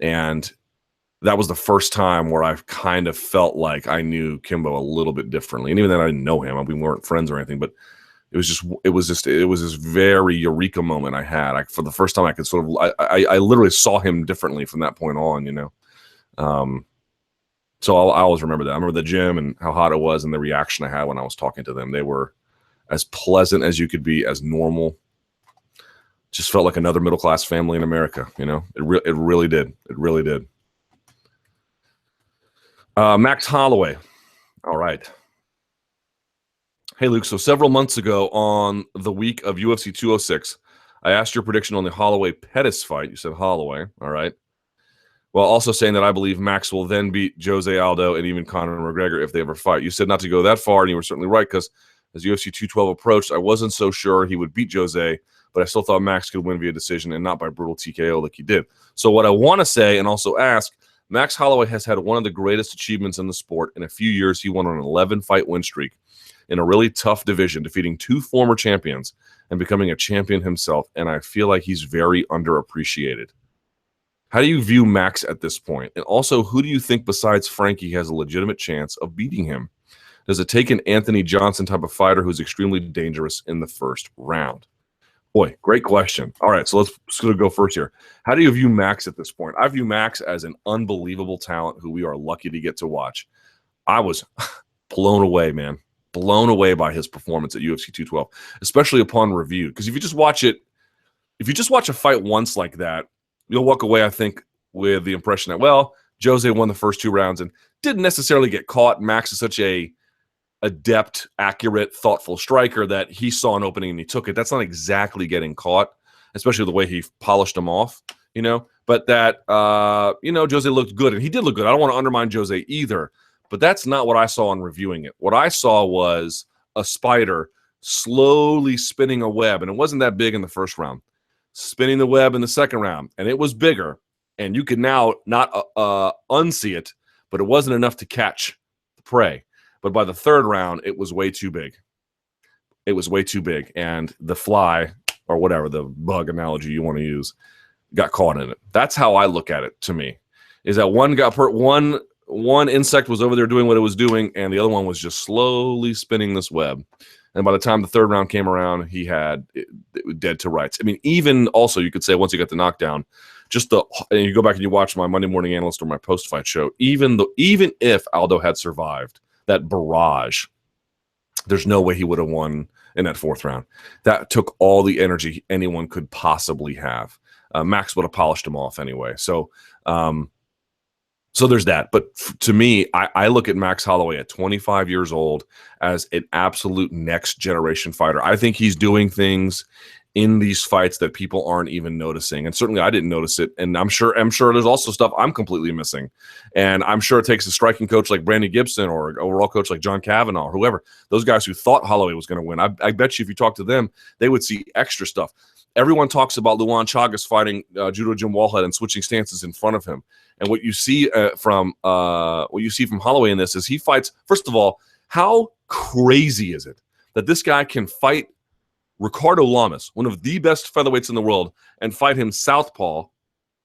And that was the first time where I've kind of felt like I knew Kimbo a little bit differently. And even then I didn't know him. We weren't friends or anything, but it was this very eureka moment I had. For the first time I could sort of, I literally saw him differently from that point on, you know? So I always remember that. I remember the gym and how hot it was and the reaction I had when I was talking to them. They were as pleasant as you could be, as normal. Just felt like another middle-class family in America, you know? It really did. It really did. Max Holloway. All right. Hey, Luke. So several months ago on the week of UFC 206, I asked your prediction on the Holloway-Pettis fight. You said Holloway. All right. While also saying that I believe Max will then beat Jose Aldo and even Conor McGregor if they ever fight. You said not to go that far, and you were certainly right, because as UFC 212 approached, I wasn't so sure he would beat Jose, but I still thought Max could win via decision and not by brutal TKO like he did. So what I want to say and also ask, Max Holloway has had one of the greatest achievements in the sport. In a few years, he won an 11-fight win streak in a really tough division, defeating 2 former champions and becoming a champion himself, and I feel like he's very underappreciated. How do you view Max at this point? And also, who do you think besides Frankie has a legitimate chance of beating him? Does it take an Anthony Johnson type of fighter who's extremely dangerous in the first round? Boy, great question. All right, so let's go first here. How do you view Max at this point? I view Max as an unbelievable talent who we are lucky to get to watch. I was blown away, man. Blown away by his performance at UFC 212, especially upon review. Because if you just watch a fight once like that, you'll walk away, I think, with the impression that, well, Jose won the first 2 rounds and didn't necessarily get caught. Max is such a adept, accurate, thoughtful striker that he saw an opening and he took it. That's not exactly getting caught, especially the way he polished him off, But that, Jose looked good, and he did look good. I don't want to undermine Jose either, but that's not what I saw in reviewing it. What I saw was a spider slowly spinning a web, and it wasn't that big in the first round. Spinning the web in the second round, and it was bigger, and you could now not unsee it, but it wasn't enough to catch the prey. But by the third round, it was way too big. It was way too big, and the fly, or whatever, the bug analogy you want to use, got caught in it. That's how I look at it, to me, is that one insect was over there doing what it was doing, and the other one was just slowly spinning this web. And by the time the third round came around, he had it dead to rights. I mean, even also, you could say once he got the knockdown, and you go back and you watch my Monday Morning Analyst or my post-fight show, even if Aldo had survived that barrage, there's no way he would have won in that fourth round. That took all the energy anyone could possibly have. Max would have polished him off anyway. So there's that. But to me, I look at Max Holloway at 25 years old as an absolute next generation fighter. I think he's doing things in these fights that people aren't even noticing. And certainly I didn't notice it. And I'm sure there's also stuff I'm completely missing. And I'm sure it takes a striking coach like Brandon Gibson or an overall coach like John Kavanaugh or whoever, those guys who thought Holloway was going to win. I bet you if you talk to them, they would see extra stuff. Everyone talks about Luan Chagas fighting Judo Jim Wallhead and switching stances in front of him. And what you see from Holloway in this is he fights. First of all, how crazy is it that this guy can fight Ricardo Lamas, one of the best featherweights in the world, and fight him southpaw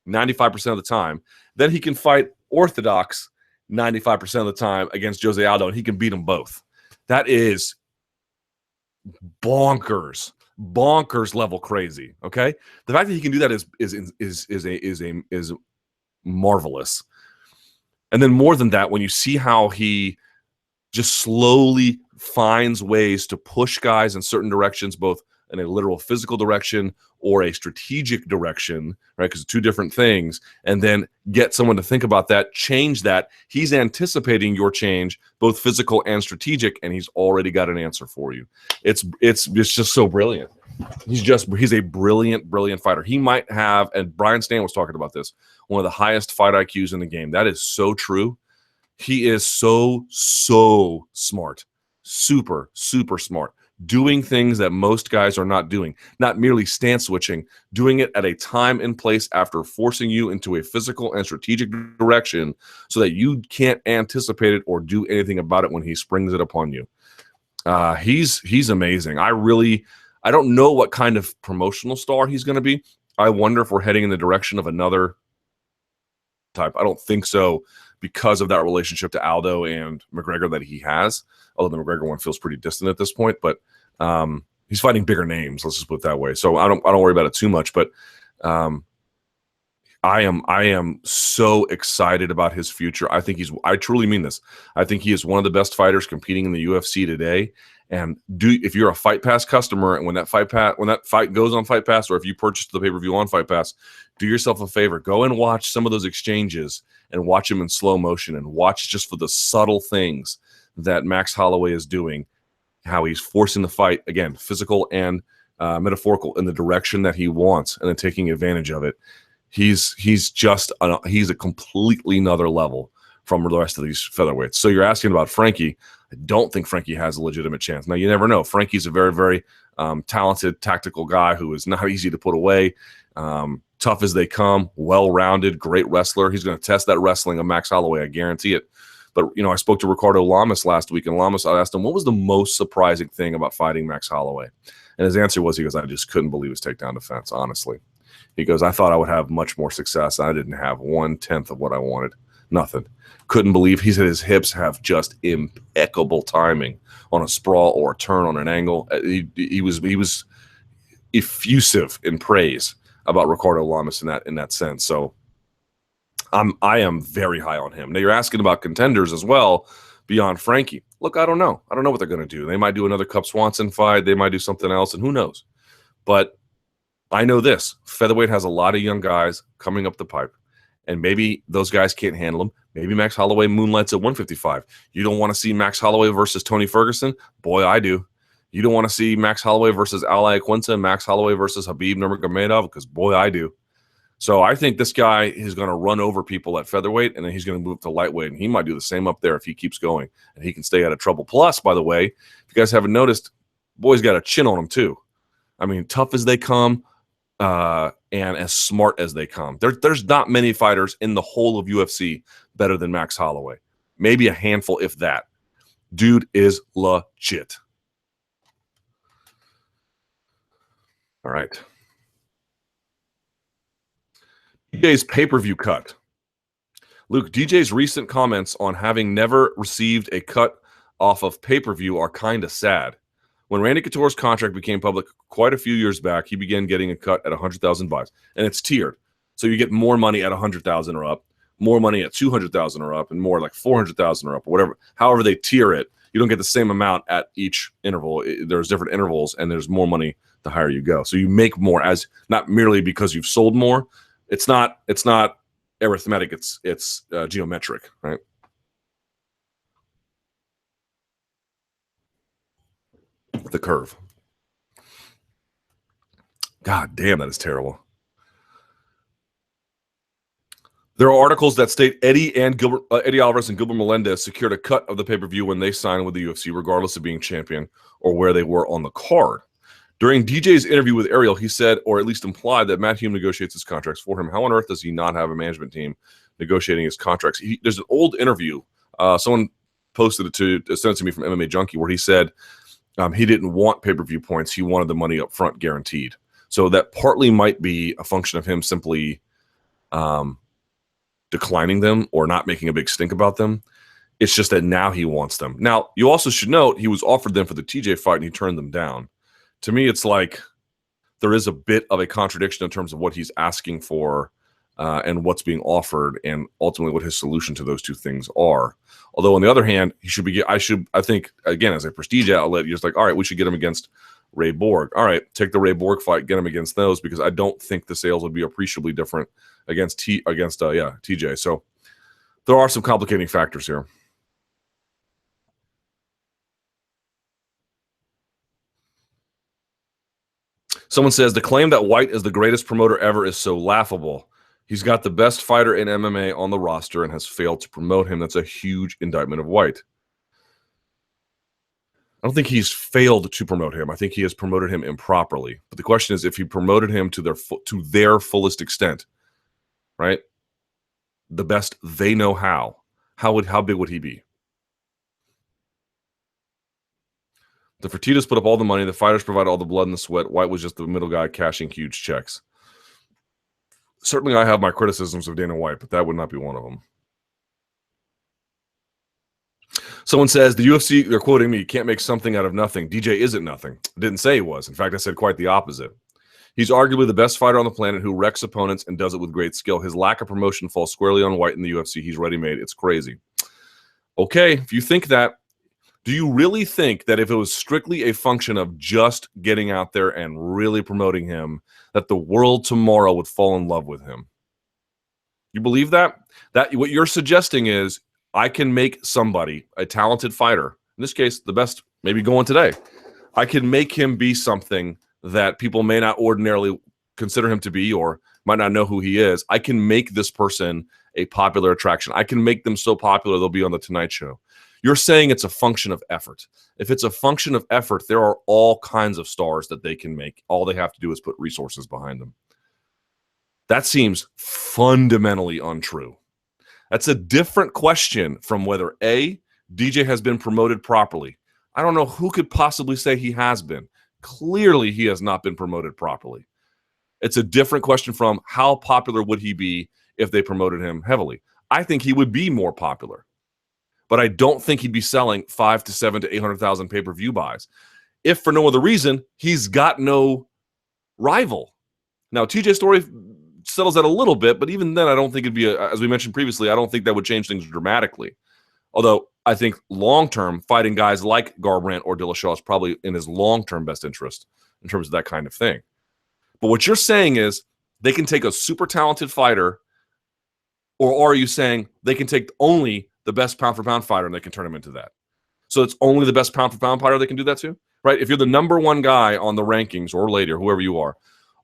95% of the time? Then he can fight orthodox 95% of the time against Jose Aldo, and he can beat them both. That is bonkers level crazy. Okay, the fact that he can do that is marvelous. And then more than that, when you see how he just slowly finds ways to push guys in certain directions, both in a literal physical direction or a strategic direction, right? Because two different things, and then get someone to think about that, change that. He's anticipating your change, both physical and strategic, and he's already got an answer for you. It's just so brilliant. He's a brilliant fighter. He might have, and Brian Stan was talking about this, one of the highest fight IQs in the game. That is so true. He is so smart, super smart, doing things that most guys are not doing, not merely stance switching, doing it at a time and place after forcing you into a physical and strategic direction so that you can't anticipate it or do anything about it when he springs it upon you. He's amazing. I don't know what kind of promotional star he's going to be. I wonder if we're heading in the direction of another type. I don't think so because of that relationship to Aldo and McGregor that he has, although the McGregor one feels pretty distant at this point, but he's fighting bigger names, let's just put it that way. So I don't worry about it too much, but I am so excited about his future. I truly mean this. I think he is one of the best fighters competing in the UFC today. And if you're a Fight Pass customer, and when that fight goes on Fight Pass, or if you purchase the pay-per-view on Fight Pass, do yourself a favor. Go and watch some of those exchanges and watch them in slow motion and watch just for the subtle things that Max Holloway is doing, how he's forcing the fight, again, physical and metaphorical, in the direction that he wants and then taking advantage of it. He's a completely another level from the rest of these featherweights. So you're asking about Frankie. I don't think Frankie has a legitimate chance. Now, you never know. Frankie's a very, very talented, tactical guy who is not easy to put away. Tough as they come, well-rounded, great wrestler. He's going to test that wrestling of Max Holloway. I guarantee it. But, I spoke to Ricardo Lamas last week, and I asked him, what was the most surprising thing about fighting Max Holloway? And his answer was, I just couldn't believe his takedown defense, honestly. He goes, I thought I would have much more success. I didn't have 1/10 of what I wanted. Nothing. Couldn't believe. He said his hips have just impeccable timing on a sprawl or a turn on an angle. He was effusive in praise about Ricardo Lamas in that sense. So I am very high on him. Now you're asking about contenders as well beyond Frankie. Look, I don't know. I don't know what they're going to do. They might do another Cub Swanson fight. They might do something else, and who knows? But I know this. Featherweight has a lot of young guys coming up the pipe, and maybe those guys can't handle them. Maybe Max Holloway moonlights at 155. You don't want to see Max Holloway versus Tony Ferguson? Boy, I do. You don't want to see Max Holloway versus Al Iaquinta, Max Holloway versus Khabib Nurmagomedov? Because, boy, I do. So I think this guy is going to run over people at featherweight, and then he's going to move to lightweight, and he might do the same up there if he keeps going, and he can stay out of trouble. Plus, by the way, if you guys haven't noticed, boy's got a chin on him too. I mean, tough as they come and as smart as they come. There's not many fighters in the whole of UFC better than Max Holloway. Maybe a handful, if that. Dude is legit. All right. DJ's pay-per-view cut. Luke, DJ's recent comments on having never received a cut off of pay-per-view are kind of sad. When Randy Couture's contract became public quite a few years back, he began getting a cut at 100,000 bucks, and it's tiered. So you get more money at 100,000 or up, more money at 200,000 or up, and more like 400,000 or up, or whatever. However they tier it, you don't get the same amount at each interval. There's different intervals, and there's more money the higher you go. So you make more, as not merely because you've sold more. It's not arithmetic. It's geometric, right? The curve. God damn, that is terrible. There are articles that state Eddie Alvarez and Gilbert Melendez secured a cut of the pay-per-view when they signed with the UFC, regardless of being champion or where they were on the card. During DJ's interview with Ariel, he said, or at least implied, that Matt Hume negotiates his contracts for him. How on earth does he not have a management team negotiating his contracts? There's an old interview. Someone posted it sent it to me from MMA Junkie, where he said he didn't want pay-per-view points. He wanted the money up front guaranteed. So that partly might be a function of him simply declining them or not making a big stink about them. It's just that now he wants them. Now, you also should note he was offered them for the TJ fight and he turned them down. To me, it's like there is a bit of a contradiction in terms of what he's asking for and what's being offered, and ultimately what his solution to those two things are. Although on the other hand, he should be. I think again, as a prestige outlet, you're just like, all right, we should get him against Ray Borg. All right, take the Ray Borg fight, get him against those, because I don't think the sales would be appreciably different against TJ. So there are some complicating factors here. Someone says the claim that White is the greatest promoter ever is so laughable. He's got the best fighter in MMA on the roster and has failed to promote him. That's a huge indictment of White. I don't think he's failed to promote him. I think he has promoted him improperly. But the question is, if he promoted him to their fullest extent, right? The best they know how big would he be? The Fertitas put up all the money. The fighters provide all the blood and the sweat. White was just the middle guy cashing huge checks. Certainly, I have my criticisms of Dana White, but that would not be one of them. Someone says, the UFC, they're quoting me, can't make something out of nothing. DJ isn't nothing. I didn't say he was. In fact, I said quite the opposite. He's arguably the best fighter on the planet who wrecks opponents and does it with great skill. His lack of promotion falls squarely on White in the UFC. He's ready-made. It's crazy. Okay, if you think that, do you really think that if it was strictly a function of just getting out there and really promoting him, that the world tomorrow would fall in love with him? You believe that? That what you're suggesting is I can make somebody, a talented fighter, in this case, the best maybe going today, I can make him be something that people may not ordinarily consider him to be or might not know who he is. I can make this person a popular attraction. I can make them so popular they'll be on the Tonight Show. You're saying it's a function of effort. If it's a function of effort, there are all kinds of stars that they can make. All they have to do is put resources behind them. That seems fundamentally untrue. That's a different question from whether A, DJ has been promoted properly. I don't know who could possibly say he has been. Clearly, he has not been promoted properly. It's a different question from how popular would he be if they promoted him heavily. I think he would be more popular, but I don't think he'd be selling 5 to 7 to 800,000 pay-per-view buys. If for no other reason, he's got no rival. Now, TJ Story settles that a little bit, but even then, I don't think it'd be, as we mentioned previously, I don't think that would change things dramatically. Although I think long-term, fighting guys like Garbrandt or Dillashaw is probably in his long-term best interest in terms of that kind of thing. But what you're saying is they can take a super talented fighter, or are you saying they can take only the best pound-for-pound fighter and they can turn him into that? So it's only the best pound-for-pound fighter they can do that to? Right? If you're the number one guy on the rankings or later, whoever you are,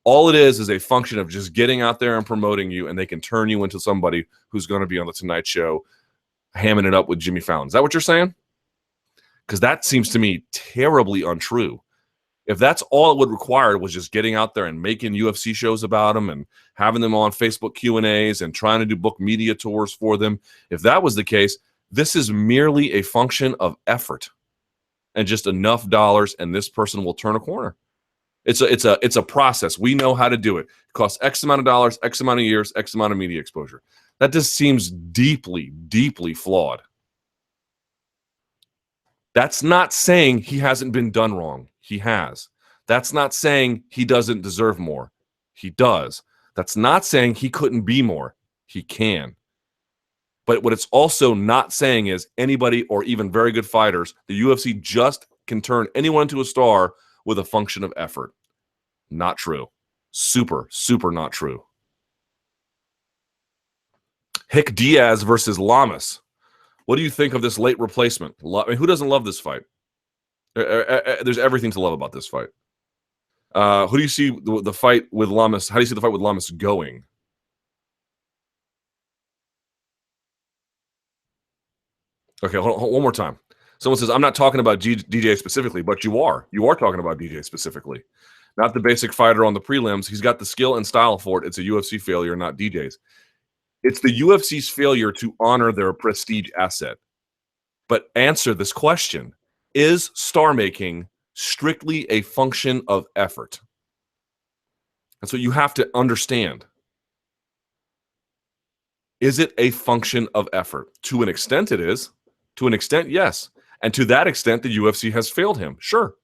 all it is a function of just getting out there and promoting you, and they can turn you into somebody who's going to be on the Tonight Show hamming it up with Jimmy Fallon. Is that what you're saying? Because that seems to me terribly untrue. If that's all it would require was just getting out there and making UFC shows about them and having them on Facebook Q&As and trying to do book media tours for them, if that was the case, this is merely a function of effort and just enough dollars, and this person will turn a corner. It's a process. We know how to do it. It costs X amount of dollars, X amount of years, X amount of media exposure. That just seems deeply, deeply flawed. That's not saying he hasn't been done wrong. He has. That's not saying he doesn't deserve more. He does. That's not saying he couldn't be more. He can. But what it's also not saying is anybody or even very good fighters, the UFC just can turn anyone into a star with a function of effort. Not true. Super, super not true. Hick Diaz versus Lamas. What do you think of this late replacement? I mean, who doesn't love this fight? There's everything to love about this fight. Who do you see the fight with Lamas? How do you see the fight with Lamas going? Okay, hold on, one more time. Someone says, I'm not talking about DJ specifically, but you are. You are talking about DJ specifically. Not the basic fighter on the prelims. He's got the skill and style for it. It's a UFC failure, not DJ's. It's the UFC's failure to honor their prestige asset. But answer this question. Is star making strictly a function of effort? That's what you have to understand. Is it a function of effort? To an extent, it is. To an extent, yes. And to that extent, the UFC has failed him. Sure.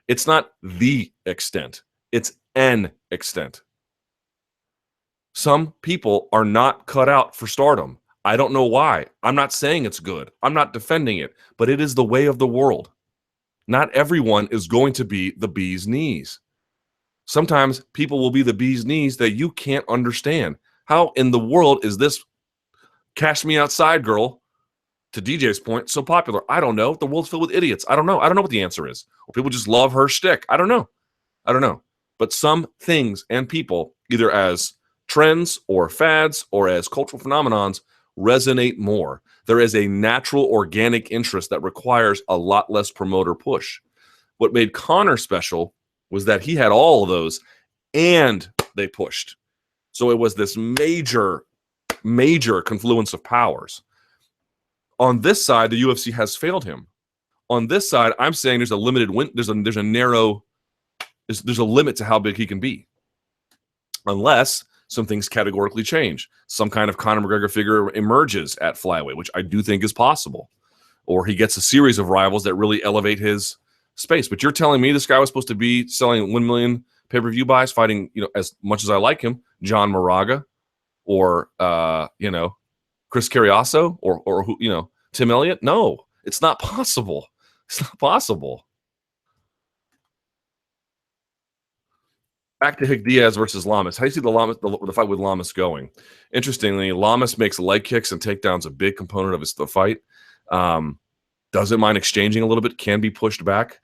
It's not the extent. It's an extent. Some people are not cut out for stardom. I don't know why. I'm not saying it's good. I'm not defending it. But it is the way of the world. Not everyone is going to be the bee's knees. Sometimes people will be the bee's knees that you can't understand. How in the world is this Cash Me Outside girl, to DJ's point, so popular? I don't know. The world's filled with idiots. I don't know. I don't know what the answer is. Or people just love her shtick. I don't know. I don't know. But some things and people, either as trends or fads or as cultural phenomenons, resonate more. There is a natural organic interest that requires a lot less promoter push. What made Conor special was that he had all of those and they pushed. So it was this major confluence of powers. On this side, the UFC has failed him. On this side, I'm saying there's a limited there's a limit to how big he can be. Unless some things categorically change. Some kind of Conor McGregor figure emerges at flyweight, which I do think is possible. Or he gets a series of rivals that really elevate his space. But you're telling me this guy was supposed to be selling 1 million pay-per-view buys, fighting, as much as I like him, John Moraga, or Chris Carriasso, or who, Tim Elliott? No, it's not possible. It's not possible. Back to Hick Diaz versus Lamas. How do you see the fight with Lamas going? Interestingly, Lamas makes leg kicks and takedowns a big component of the fight. Doesn't mind exchanging a little bit, can be pushed back.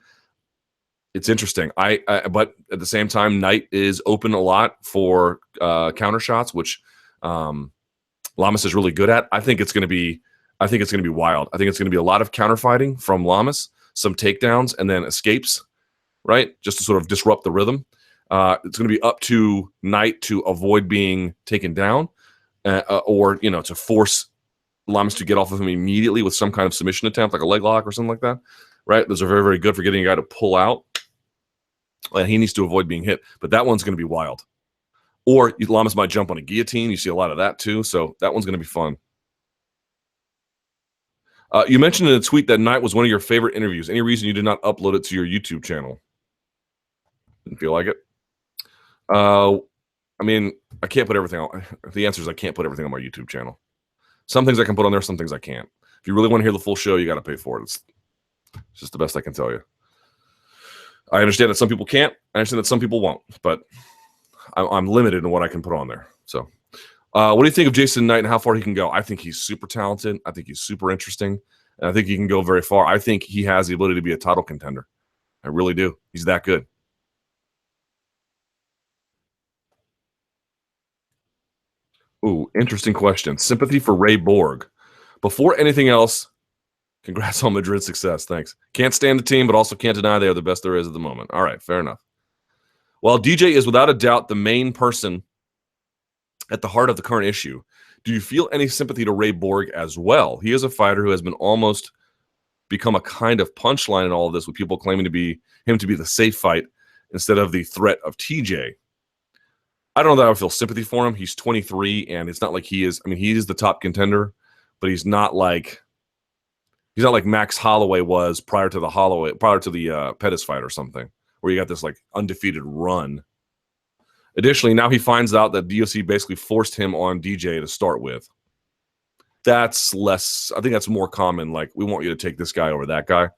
It's interesting. But at the same time, Knight is open a lot for counter shots, which Lamas is really good at. I think it's going to be wild. I think it's going to be a lot of counter fighting from Lamas, some takedowns, and then escapes, right? Just to sort of disrupt the rhythm. It's going to be up to Knight to avoid being taken down, or to force Lamas to get off of him immediately with some kind of submission attempt, like a leg lock or something like that. Right? Those are very, very good for getting a guy to pull out, and he needs to avoid being hit. But that one's going to be wild. Or Lamas might jump on a guillotine. You see a lot of that too. So that one's going to be fun. You mentioned in a tweet that Night was one of your favorite interviews. Any reason you did not upload it to your YouTube channel? Didn't feel like it. I mean, I can't put everything on. The answer is I can't put everything on my YouTube channel. Some things I can put on there, some things I can't. If you really want to hear the full show, you got to pay for it. It's just the best I can tell you. I understand that some people can't. I understand that some people won't. But I'm limited in what I can put on there. So, what do you think of Jason Knight and how far he can go? I think he's super talented. I think he's super interesting. And I think he can go very far. I think he has the ability to be a title contender. I really do. He's that good. Ooh, interesting question. Sympathy for Ray Borg. Before anything else, congrats on Madrid's success. Thanks. Can't stand the team, but also can't deny they are the best there is at the moment. All right, fair enough. While DJ is without a doubt the main person at the heart of the current issue, do you feel any sympathy to Ray Borg as well? He is a fighter who has been almost become a kind of punchline in all of this, with people claiming to be him to be the safe fight instead of the threat of TJ. I don't know that I would feel sympathy for him. He's 23, and it's not like he is. I mean, he is the top contender, but he's not like Max Holloway was prior to the Pettis fight or something, where you got this like undefeated run. Additionally, now he finds out that UFC basically forced him on DJ to start with. That's less. I think that's more common. Like, we want you to take this guy over that guy.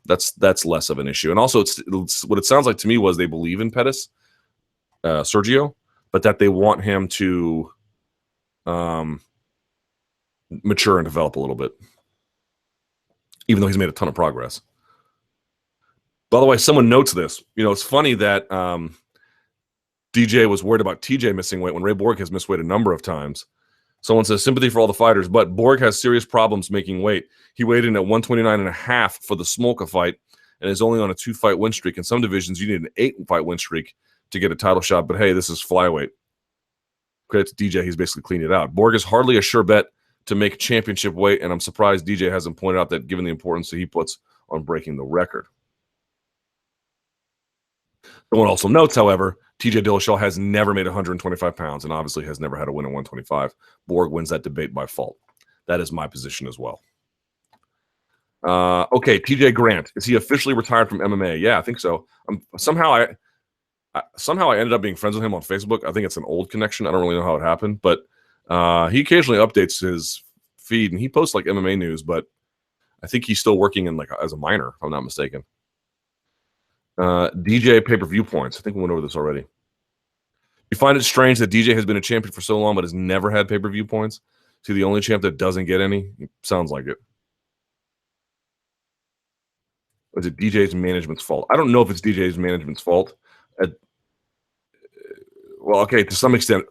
That's less of an issue. And also, it's what it sounds like to me was they believe in Pettis, Sergio, but that they want him to mature and develop a little bit, even though he's made a ton of progress. By the way, someone notes this. You know, it's funny that DJ was worried about TJ missing weight when Ray Borg has missed weight a number of times. Someone says, sympathy for all the fighters, but Borg has serious problems making weight. He weighed in at 129.5 for the Smolka fight and is only on a 2-fight win streak. In some divisions, you need an 8-fight win streak to get a title shot, but hey, this is flyweight. Credit to DJ, he's basically cleaned it out. Borg is hardly a sure bet to make championship weight, and I'm surprised DJ hasn't pointed out that given the importance that he puts on breaking the record. Someone also notes, however, TJ Dillashaw has never made 125 pounds and obviously has never had a win at 125. Borg wins that debate by fault. That is my position as well. Okay, TJ Grant. Is he officially retired from MMA? Yeah, I think so. Somehow I ended up being friends with him on Facebook. I think it's an old connection. I don't really know how it happened, but he occasionally updates his feed and he posts like MMA news, but I think he's still working in like as a minor, if I'm not mistaken. DJ pay-per-view points. I think we went over this already. You find it strange that DJ has been a champion for so long but has never had pay-per-view points? Is he the only champ that doesn't get any? Sounds like it. Or is it DJ's management's fault? I don't know if it's DJ's management's fault. Well, okay, to some extent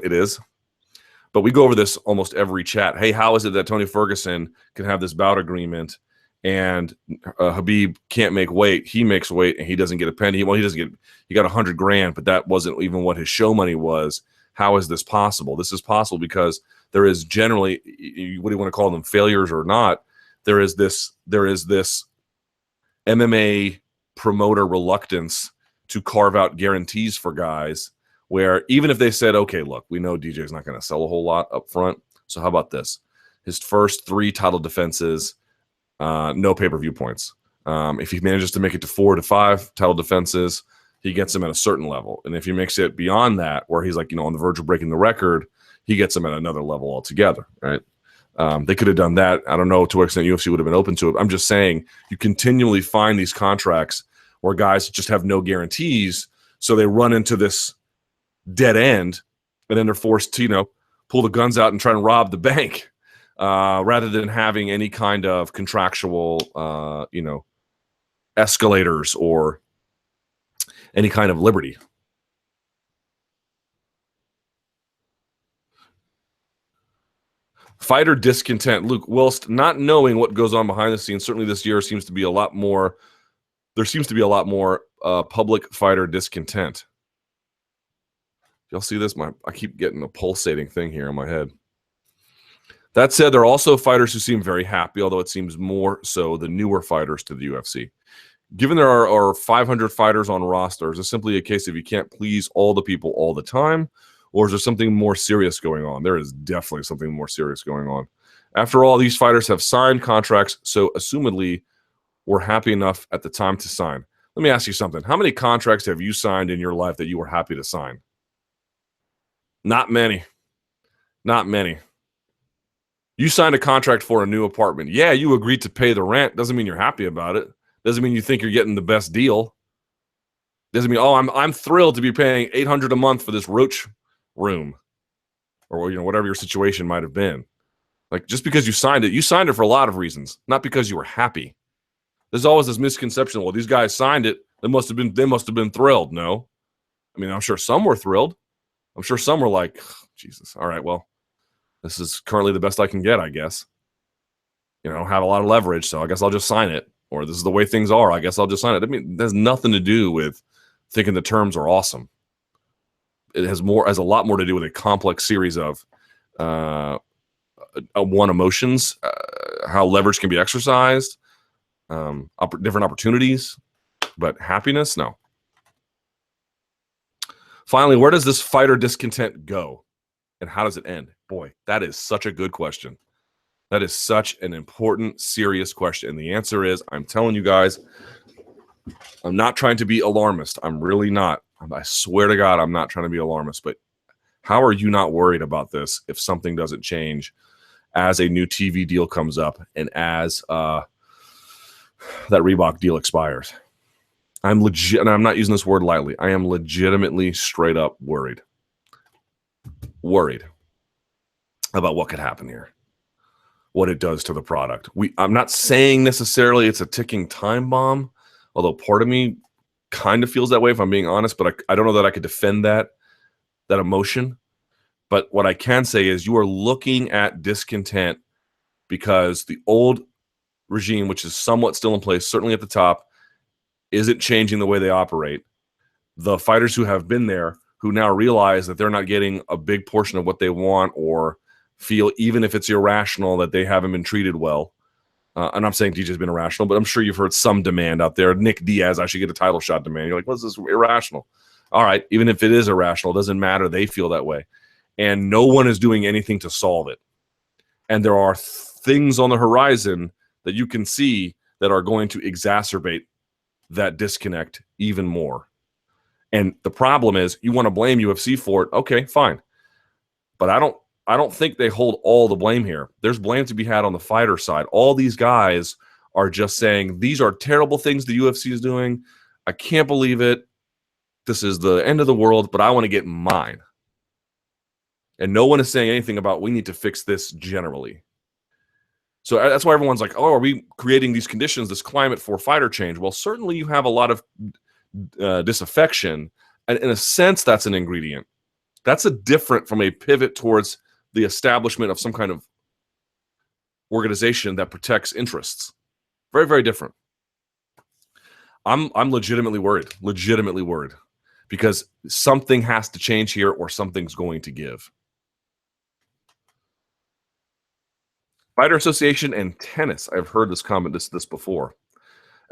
it is. But we go over this almost every chat. Hey, how is it that Tony Ferguson can have this bout agreement and Khabib can't make weight? He makes weight and he doesn't get a penny. Well, he got $100,000, but that wasn't even what his show money was. How is this possible? This is possible because there is generally, what do you want to call them, failures or not? There is this MMA promoter reluctance to carve out guarantees for guys where even if they said, okay, look, we know DJ's not going to sell a whole lot up front. So how about this? His first 3 title defenses, no pay-per-view points. If he manages to make it to 4 to 5 title defenses, he gets him at a certain level. And if he makes it beyond that, where he's like, on the verge of breaking the record, he gets him at another level altogether, right? They could have done that. I don't know to what extent UFC would have been open to it. I'm just saying you continually find these contracts where guys just have no guarantees, so they run into this dead end, and then they're forced to, pull the guns out and try and rob the bank rather than having any kind of contractual, escalators or any kind of liberty. Fighter discontent. Luke, whilst not knowing what goes on behind the scenes, certainly this year seems to be a lot more. There seems to be a lot more public fighter discontent. Y'all see this? I keep getting a pulsating thing here in my head. That said, there are also fighters who seem very happy, although it seems more so the newer fighters to the UFC. Given there are 500 fighters on rosters, is it simply a case of you can't please all the people all the time, or is there something more serious going on? There is definitely something more serious going on. After all, these fighters have signed contracts, so assumedly were happy enough at the time to sign. Let me ask you something. How many contracts have you signed in your life that you were happy to sign? Not many. Not many. You signed a contract for a new apartment. Yeah, you agreed to pay the rent. Doesn't mean you're happy about it. Doesn't mean you think you're getting the best deal. Doesn't mean, oh, I'm thrilled to be paying $800 a month for this roach room, or whatever your situation might have been. Like, just because you signed it for a lot of reasons, not because you were happy. There's always this misconception. Well, these guys signed it. They must have been thrilled. No, I mean, I'm sure some were thrilled. I'm sure some were like, oh, Jesus, all right, well, this is currently the best I can get, I guess. Have a lot of leverage, so I guess I'll just sign it. Or this is the way things are, I guess I'll just sign it. I mean, there's nothing to do with thinking the terms are awesome. It has a lot more to do with a complex series of emotions, how leverage can be exercised, different opportunities, but happiness, no. Finally, where does this fighter discontent go, and how does it end? Boy, that is such a good question. That is such an important, serious question. And the answer is, I'm telling you guys, I'm not trying to be alarmist. I'm really not. I swear to God, I'm not trying to be alarmist. But how are you not worried about this if something doesn't change as a new TV deal comes up and as that Reebok deal expires? I'm legit, and I'm not using this word lightly. I am legitimately straight up worried. Worried about what could happen here, what it does to the product. I'm not saying necessarily it's a ticking time bomb, although part of me kind of feels that way, if I'm being honest, but I don't know that I could defend that emotion. But what I can say is you are looking at discontent because the old regime, which is somewhat still in place, certainly at the top, isn't changing the way they operate. The fighters who have been there, who now realize that they're not getting a big portion of what they want, or feel, even if it's irrational, that they haven't been treated well. And I'm saying DJ's been irrational, but I'm sure you've heard some demand out there. Nick Diaz, I should get a title shot demand. You're like, what's this irrational? All right, even if it is irrational, it doesn't matter. They feel that way. And no one is doing anything to solve it. And there are things on the horizon that you can see that are going to exacerbate that disconnect even more. And the problem is, you want to blame UFC for it. Okay, fine. But I don't think they hold all the blame here. There's blame to be had on the fighter side. All these guys are just saying, these are terrible things the UFC is doing. I can't believe it. This is the end of the world, but I want to get mine. And no one is saying anything about, we need to fix this generally. So that's why everyone's like, oh, are we creating these conditions, this climate for fighter change? Well, certainly you have a lot of disaffection. And in a sense, that's an ingredient. That's a different from a pivot towards the establishment of some kind of organization that protects interests. Very, very different. I'm legitimately worried because something has to change here, or something's going to give. Fighter Association and tennis. I've heard this comment this before.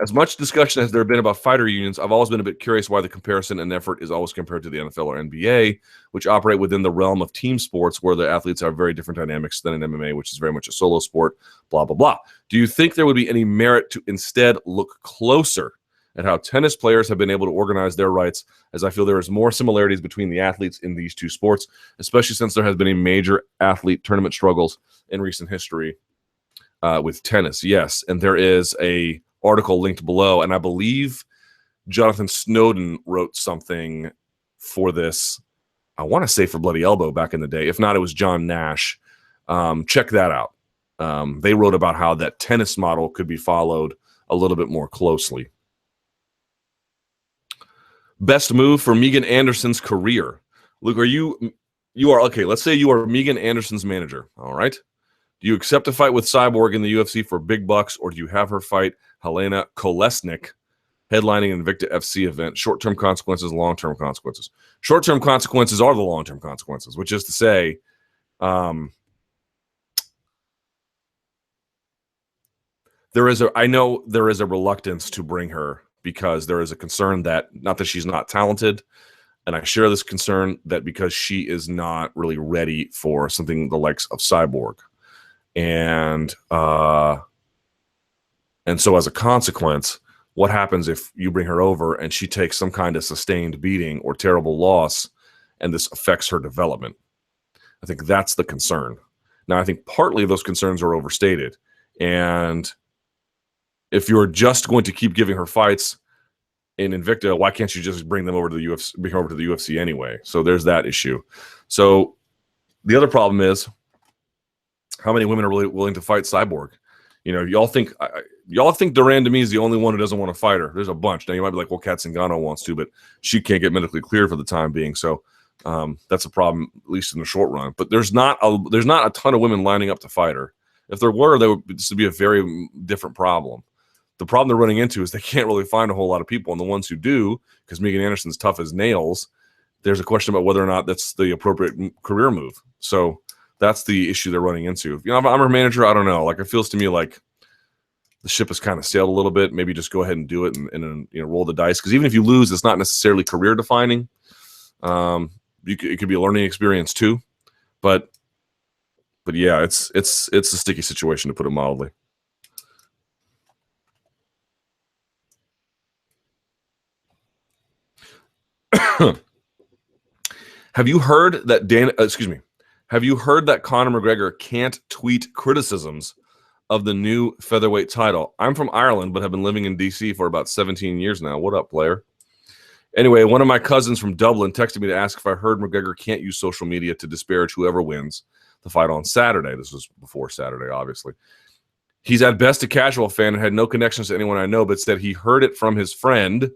As much discussion as there have been about fighter unions, I've always been a bit curious why the comparison and effort is always compared to the NFL or NBA, which operate within the realm of team sports where the athletes have very different dynamics than in MMA, which is very much a solo sport, blah, blah, blah. Do you think there would be any merit to instead look closer at how tennis players have been able to organize their rights, as I feel there is more similarities between the athletes in these two sports, especially since there has been a major athlete tournament struggles in recent history with tennis? Yes, and there is a article linked below, and I believe Jonathan Snowden wrote something for this. I want to say for Bloody Elbow back in the day. If not, it was John Nash. Check that out. They wrote about how that tennis model could be followed a little bit more closely. Best move for Megan Anderson's career. Luke, you are okay. Let's say you are Megan Anderson's manager. All right. Do you accept a fight with Cyborg in the UFC for big bucks, or do you have her fight Helena Kolesnik headlining an Invicta FC event? Short-term consequences, long-term consequences. Short-term consequences are the long-term consequences, which is to say, I know there is a reluctance to bring her because there is a concern that, not that she's not talented, and I share this concern, that because she is not really ready for something the likes of Cyborg. And so as a consequence, what happens if you bring her over and she takes some kind of sustained beating or terrible loss, and this affects her development? I think that's the concern. Now, I think partly those concerns are overstated. And if you're just going to keep giving her fights in Invicta, why can't you just bring them over to the UFC, bring her over to the UFC anyway? So there's that issue. So the other problem is, how many women are really willing to fight Cyborg? You know, y'all think Duran to me is the only one who doesn't want to fight her. There's a bunch. Now you might be like, well, Kat Zingano wants to, but she can't get medically cleared for the time being. So that's a problem, at least in the short run. But there's not a ton of women lining up to fight her. If there were, this would be a very different problem. The problem they're running into is they can't really find a whole lot of people, and the ones who do, because Megan Anderson's tough as nails, there's a question about whether or not that's the appropriate career move. So that's the issue they're running into. You know, if I'm her manager, I don't know. Like, it feels to me like the ship has kind of sailed a little bit. Maybe just go ahead and do it and roll the dice. Because even if you lose, it's not necessarily career defining. It could be a learning experience too. But yeah, it's a sticky situation, to put it mildly. Have you heard that Have you heard that Conor McGregor can't tweet criticisms of the new featherweight title? I'm from Ireland, but have been living in DC for about 17 years now. What up, player? Anyway, one of my cousins from Dublin texted me to ask if I heard McGregor can't use social media to disparage whoever wins the fight on Saturday. This was before Saturday, obviously. He's at best a casual fan and had no connections to anyone I know, but said he heard it from his friend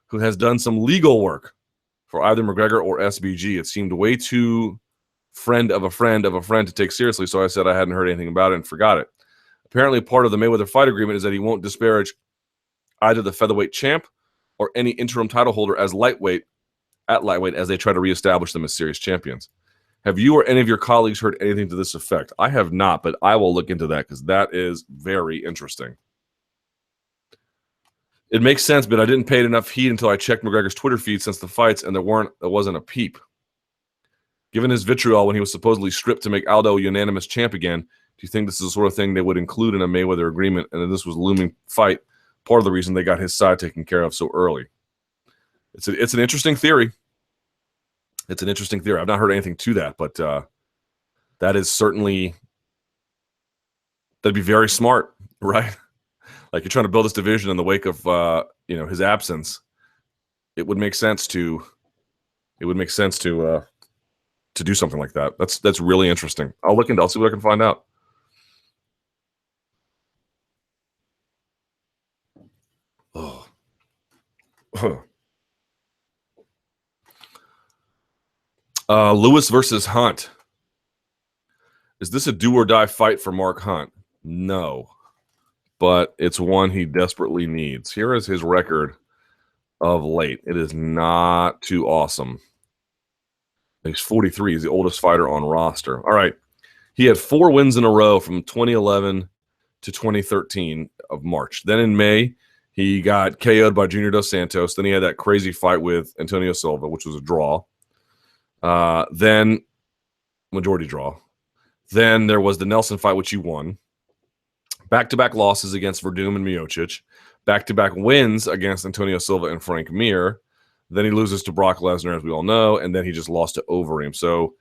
who has done some legal work for either McGregor or SBG. It seemed way too friend of a friend to take seriously, so I said I hadn't heard anything about it and forgot it. Apparently, part of the Mayweather fight agreement is that he won't disparage either the featherweight champ or any interim title holder as lightweight as they try to reestablish them as serious champions. Have you or any of your colleagues heard anything to this effect? I have not, but I will look into that because that is very interesting. It makes sense, but I didn't pay it enough heed until I checked McGregor's Twitter feed since the fights, and there wasn't a peep. Given his vitriol when he was supposedly stripped to make Aldo a unanimous champ again, do you think this is the sort of thing they would include in a Mayweather agreement, and that this was a looming fight, part of the reason they got his side taken care of so early? It's an interesting theory. It's an interesting theory. I've not heard anything to that, but that is certainly, that'd be very smart, right? Like, you're trying to build this division in the wake of his absence. It would make sense to do something like that. That's really interesting. I'll see what I can find out. Oh. Lewis versus Hunt. Is this a do or die fight for Mark Hunt? No, but it's one he desperately needs. Here is his record of late. It is not too awesome. He's 43. He's the oldest fighter on roster. All right. He had 4 wins in a row from 2011 to 2013 of March. Then in May, he got KO'd by Junior Dos Santos. Then he had that crazy fight with Antonio Silva, which was a draw. Then majority draw. Then there was the Nelson fight, which he won. Back-to-back losses against Verdum and Miocic. Back-to-back wins against Antonio Silva and Frank Mir. Then he loses to Brock Lesnar, as we all know, and then he just lost to Overeem. So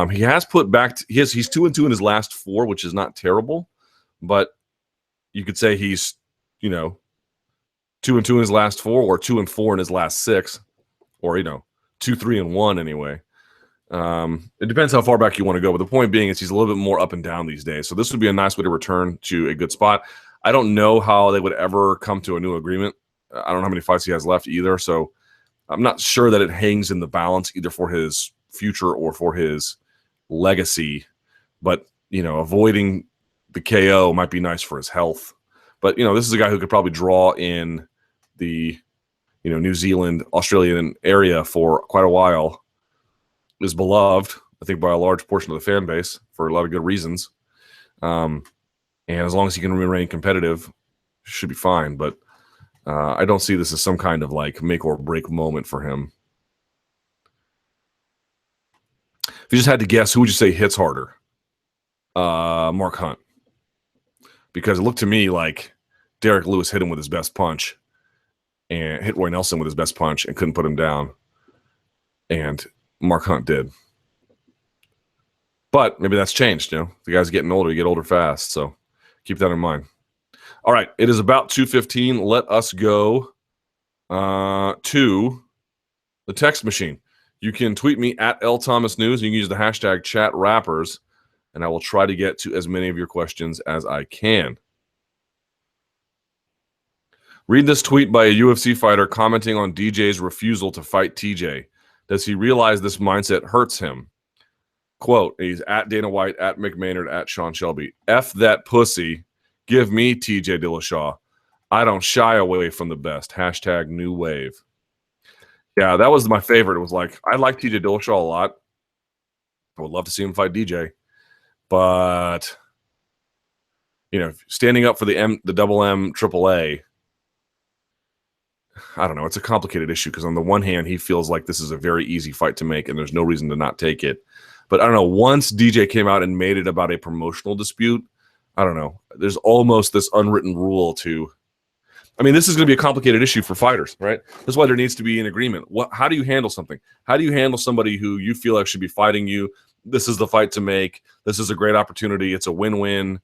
he has put back. He's 2-2 in his last 4, which is not terrible, but you could say he's 2-2 in his last 4, or 2-4 in his last 6, or 2-3-1 anyway. It depends how far back you want to go, but the point being is he's a little bit more up and down these days. So this would be a nice way to return to a good spot. I don't know how they would ever come to a new agreement. I don't know how many fights he has left either, so I'm not sure that it hangs in the balance either for his future or for his legacy. But, avoiding the KO might be nice for his health. But, this is a guy who could probably draw in the, New Zealand, Australian area for quite a while. Is beloved, I think, by a large portion of the fan base for a lot of good reasons. And as long as he can remain competitive, should be fine. But I don't see this as some kind of like make or break moment for him. If you just had to guess, who would you say hits harder? Mark Hunt. Because it looked to me like Derrick Lewis hit him with his best punch and hit Roy Nelson with his best punch and couldn't put him down. And Mark Hunt did. But maybe that's changed, you know. The guy's getting older. You get older fast. So keep that in mind. All right. It is about 2:15. Let us go to the text machine. You can tweet me at LThomasNews. You can use the hashtag #ChatRappers, and I will try to get to as many of your questions as I can. Read this tweet by a UFC fighter commenting on DJ's refusal to fight TJ. Does he realize this mindset hurts him? Quote, he's at Dana White, at Mick Maynard, at Sean Shelby. F that pussy. Give me TJ Dillashaw. I don't shy away from the best. Hashtag new wave. Yeah, that was my favorite. It was like, I like TJ Dillashaw a lot. I would love to see him fight DJ. But, you know, standing up for the double M, triple A, I don't know. It's a complicated issue because on the one hand, he feels like this is a very easy fight to make and there's no reason to not take it. But I don't know. Once DJ came out and made it about a promotional dispute, I don't know. There's almost this unwritten rule to, I mean, this is going to be a complicated issue for fighters, right? That's why there needs to be an agreement. How do you handle something? How do you handle somebody who you feel like should be fighting you? This is the fight to make. This is a great opportunity. It's a win-win.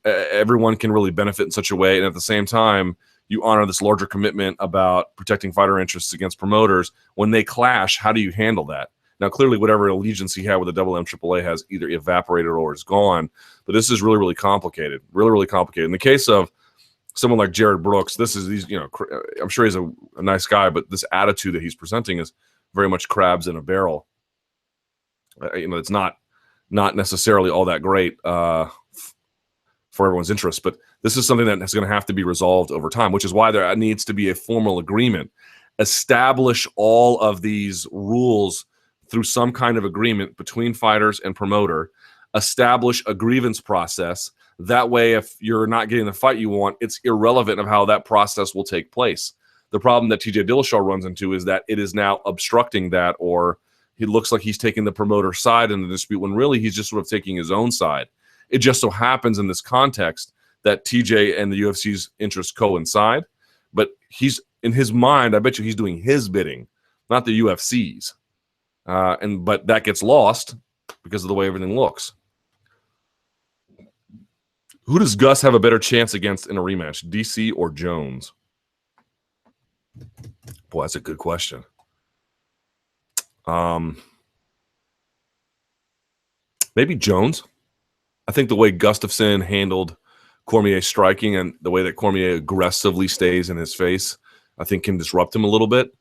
Everyone can really benefit in such a way. And at the same time, you honor this larger commitment about protecting fighter interests against promoters. When they clash, how do you handle that? Now, clearly, whatever allegiance he had with the double M AAA has either evaporated or is gone. But this is really, really complicated. Really, really complicated. In the case of someone like Jared Brooks, I'm sure he's a nice guy, but this attitude that he's presenting is very much crabs in a barrel. It's not necessarily all that great for everyone's interest. But this is something that is going to have to be resolved over time, which is why there needs to be a formal agreement. Establish all of these rules through some kind of agreement between fighters and promoter. Establish a grievance process. That way, if you're not getting the fight you want, it's irrelevant of how that process will take place. The problem that TJ Dillashaw runs into is that it is now obstructing that, or he looks like he's taking the promoter's side in the dispute when really he's just sort of taking his own side. It just so happens in this context that TJ and the UFC's interests coincide, but he's in his mind, I bet you he's doing his bidding, not the UFC's. But that gets lost because of the way everything looks. Who does Gus have a better chance against in a rematch, DC or Jones? Boy, that's a good question. Maybe Jones. I think the way Gustafsson handled Cormier striking and the way that Cormier aggressively stays in his face, I think can disrupt him a little bit.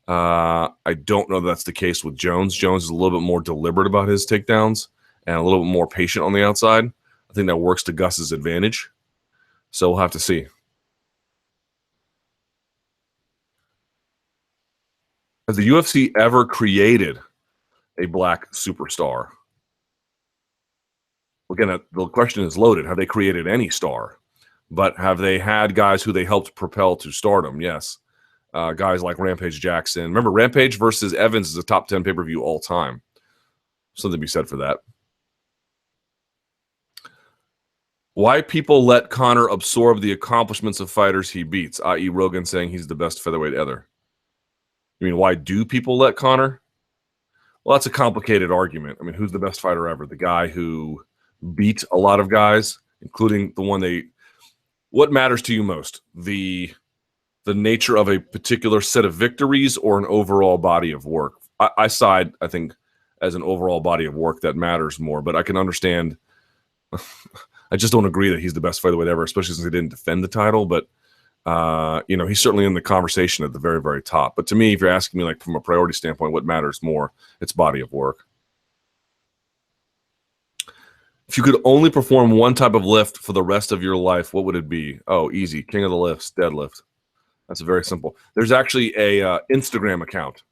I don't know that that's the case with Jones. Jones is a little bit more deliberate about his takedowns and a little bit more patient on the outside. I think that works to Gus's advantage. So we'll have to see. Has the UFC ever created a black superstar? Again, the question is loaded. Have they created any star? But have they had guys who they helped propel to stardom? Yes. Guys like Rampage Jackson. Remember, Rampage versus Evans is a top 10 pay-per-view all time. Something to be said for that. Why people let Conor absorb the accomplishments of fighters he beats, i.e. Rogan saying he's the best featherweight ever. You mean, why do people let Conor? Well, that's a complicated argument. I mean, who's the best fighter ever? The guy who beat a lot of guys, including the one they... What matters to you most? The nature of a particular set of victories or an overall body of work? I side, I think, as an overall body of work that matters more, but I can understand... I just don't agree that he's the best featherweight ever, especially since he didn't defend the title, but he's certainly in the conversation at the very, very top. But to me, if you're asking me like from a priority standpoint, what matters more, it's body of work. If you could only perform one type of lift for the rest of your life, what would it be? Oh, easy. King of the lifts, deadlift. That's very simple. There's actually a Instagram account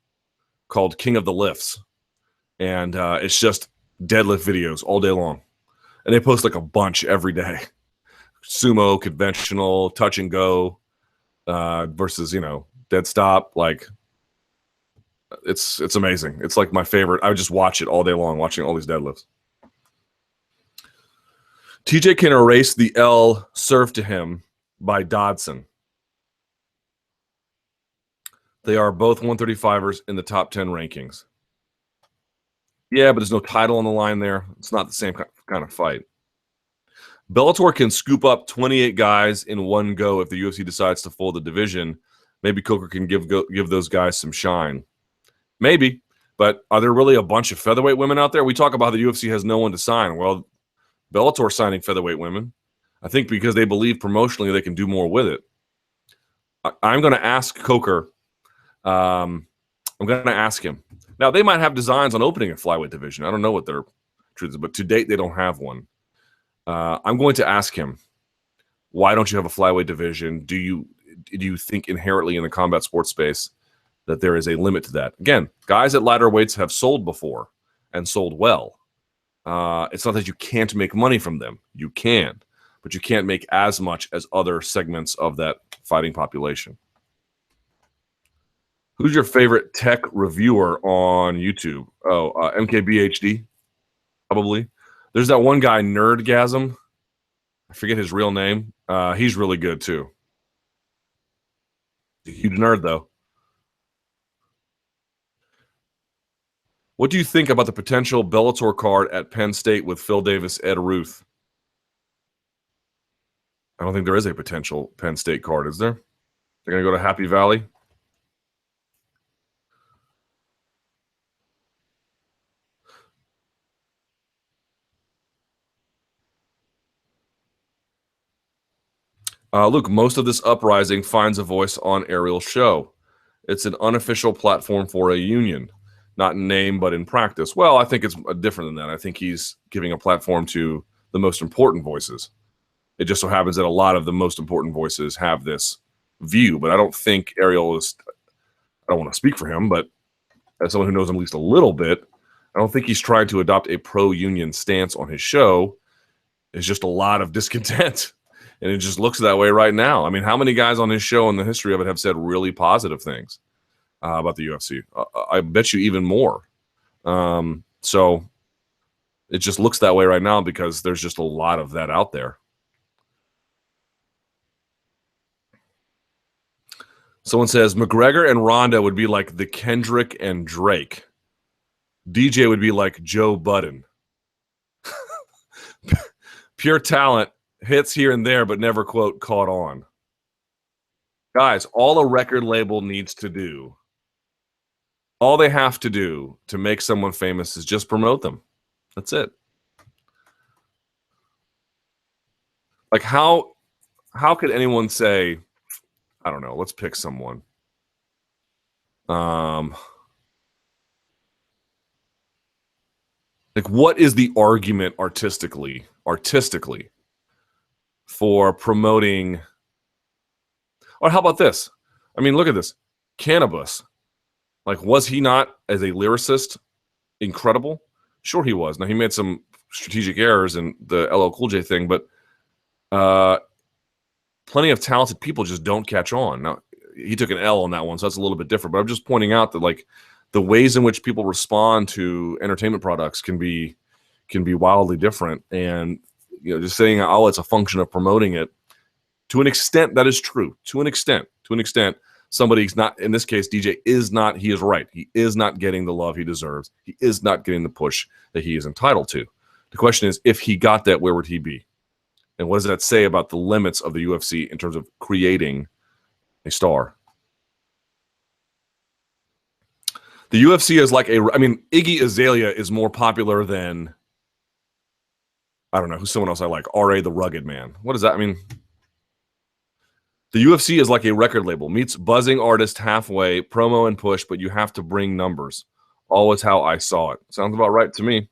called King of the Lifts, and it's just deadlift videos all day long. And they post like a bunch every day. Sumo, conventional, touch and go. versus, dead stop. Like, it's amazing. It's like my favorite. I would just watch it all day long, watching all these deadlifts. TJ can erase the L served to him by Dodson. They are both 135ers in the top 10 rankings. Yeah, but there's no title on the line there. It's not the same kind of fight. Bellator can scoop up 28 guys in one go if the UFC decides to fold the division. Maybe Coker can give those guys some shine. Maybe, but are there really a bunch of featherweight women out there? We talk about how the UFC has no one to sign. Well, Bellator signing featherweight women, I think because they believe promotionally they can do more with it. I'm going to ask Coker. I'm going to ask him. Now, they might have designs on opening a flyweight division. I don't know what their truth is, but to date, they don't have one. I'm going to ask him, why don't you have a flyweight division? Do you think inherently in the combat sports space that there is a limit to that? Again, guys at lighter weights have sold before and sold well. It's not that you can't make money from them. You can, but you can't make as much as other segments of that fighting population. Who's your favorite tech reviewer on YouTube? Oh, MKBHD, probably. There's that one guy, Nerdgasm. I forget his real name. He's really good, too. He's a huge nerd, though. What do you think about the potential Bellator card at Penn State with Phil Davis, Ed Ruth? I don't think there is a potential Penn State card, is there? They're going to go to Happy Valley? Luke, most of this uprising finds a voice on Ariel's show. It's an unofficial platform for a union, not in name, but in practice. Well, I think it's different than that. I think he's giving a platform to the most important voices. It just so happens that a lot of the most important voices have this view, but I don't think Ariel is, I don't want to speak for him, but as someone who knows him at least a little bit, I don't think he's trying to adopt a pro-union stance on his show. It's just a lot of discontent. And it just looks that way right now. I mean, how many guys on his show in the history of it have said really positive things about the UFC? I bet you even more. So it just looks that way right now because there's just a lot of that out there. Someone says McGregor and Ronda would be like the Kendrick and Drake. DJ would be like Joe Budden. Pure talent. Hits here and there, but never, quote, caught on. Guys, all a record label needs to do, all they have to do to make someone famous is just promote them. That's it. Like, how could anyone say, I don't know, let's pick someone. Like, what is the argument artistically? For promoting, or how about this? I mean, look at this. Cannabis. Like, was he not, as a lyricist, incredible? Sure he was. Now, he made some strategic errors in the LL Cool J thing, but plenty of talented people just don't catch on. Now, he took an L on that one, so that's a little bit different. But I'm just pointing out that, like, the ways in which people respond to entertainment products can be wildly different. And just saying, oh, it's a function of promoting it. To an extent, that is true. To an extent, somebody's not, in this case, DJ is not, he is right. He is not getting the love he deserves. He is not getting the push that he is entitled to. The question is, if he got that, where would he be? And what does that say about the limits of the UFC in terms of creating a star? The UFC is like Iggy Azalea is more popular than, I don't know, who's someone else I like? R.A. the Rugged Man. What does that mean? The UFC is like a record label. Meets buzzing artist halfway, promo and push, but you have to bring numbers. Always how I saw it. Sounds about right to me.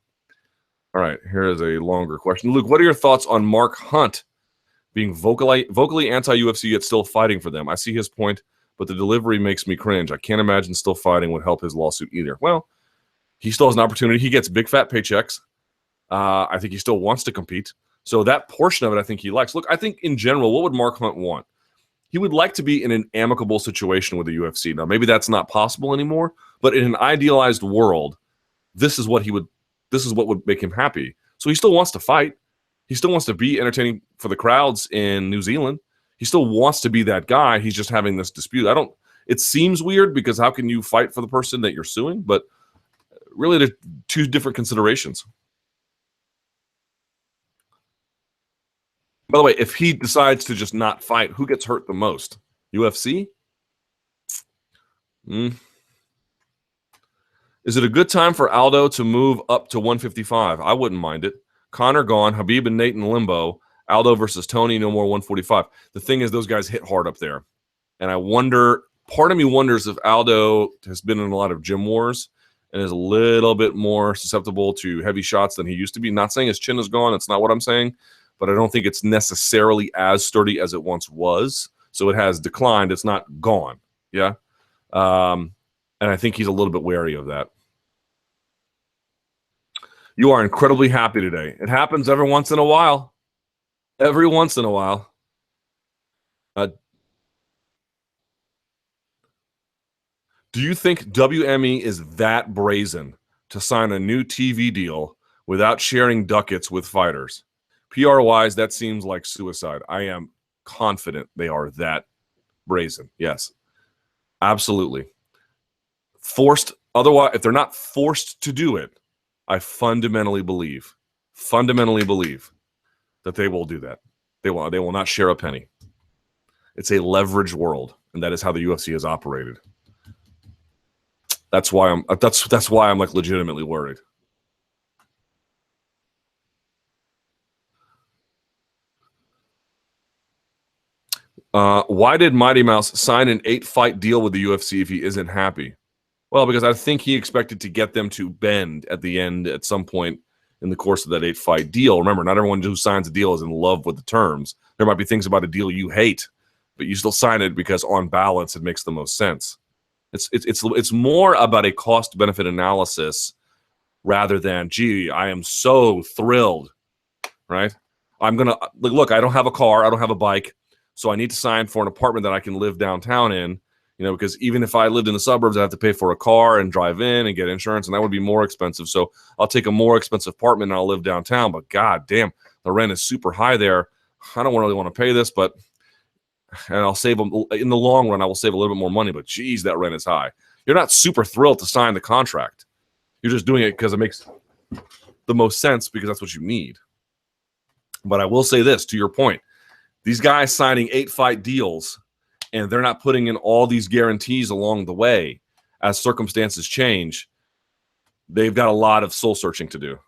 All right, here is a longer question. Luke, what are your thoughts on Mark Hunt being vocally anti-UFC yet still fighting for them? I see his point, but the delivery makes me cringe. I can't imagine still fighting would help his lawsuit either. Well, he still has an opportunity. He gets big fat paychecks. I think he still wants to compete. So that portion of it, I think he likes. Look, I think in general, what would Mark Hunt want? he would like to be in an amicable situation with the UFC. Now, maybe that's not possible anymore, but in an idealized world, this is what would make him happy. So he still wants to fight. He still wants to be entertaining for the crowds in New Zealand. He still wants to be that guy. He's just having this dispute. It seems weird because how can you fight for the person that you're suing? But really, they're two different considerations. By the way, if he decides to just not fight, who gets hurt the most? UFC? Is it a good time for Aldo to move up to 155? I wouldn't mind it. Conor gone, Habib and Nate in limbo. Aldo versus Tony, no more 145. The thing is, those guys hit hard up there. And I wonder, part of me wonders if Aldo has been in a lot of gym wars and is a little bit more susceptible to heavy shots than he used to be. Not saying his chin is gone. That's not what I'm saying. But I don't think it's necessarily as sturdy as it once was. So it has declined. It's not gone. Yeah. And I think he's a little bit wary of that. You are incredibly happy today. It happens every once in a while. Every once in a while. Do you think WME is that brazen to sign a new TV deal without sharing ducats with fighters? PR-wise, that seems like suicide. I am confident they are that brazen. Yes, absolutely. Forced. Otherwise, if they're not forced to do it, I fundamentally believe that they will do that. They will not share a penny. It's a leverage world, and that is how the UFC has operated. That's why I'm like legitimately worried. Why did Mighty Mouse sign an 8-fight deal with the UFC if he isn't happy? Well, because I think he expected to get them to bend at the end at some point in the course of that 8-fight deal. Remember, not everyone who signs a deal is in love with the terms. There might be things about a deal you hate, but you still sign it because on balance it makes the most sense. It's more about a cost-benefit analysis rather than, gee, I am so thrilled, right? I'm going to look, I don't have a car, I don't have a bike, so I need to sign for an apartment that I can live downtown in, because even if I lived in the suburbs, I have to pay for a car and drive in and get insurance, and that would be more expensive. So I'll take a more expensive apartment and I'll live downtown, but god damn, the rent is super high there. I don't really want to pay this, and I'll save them in the long run. I will save a little bit more money, but geez, that rent is high. You're not super thrilled to sign the contract. You're just doing it because it makes the most sense because that's what you need. But I will say this, to your point, these guys signing 8-fight deals and they're not putting in all these guarantees along the way as circumstances change. They've got a lot of soul searching to do.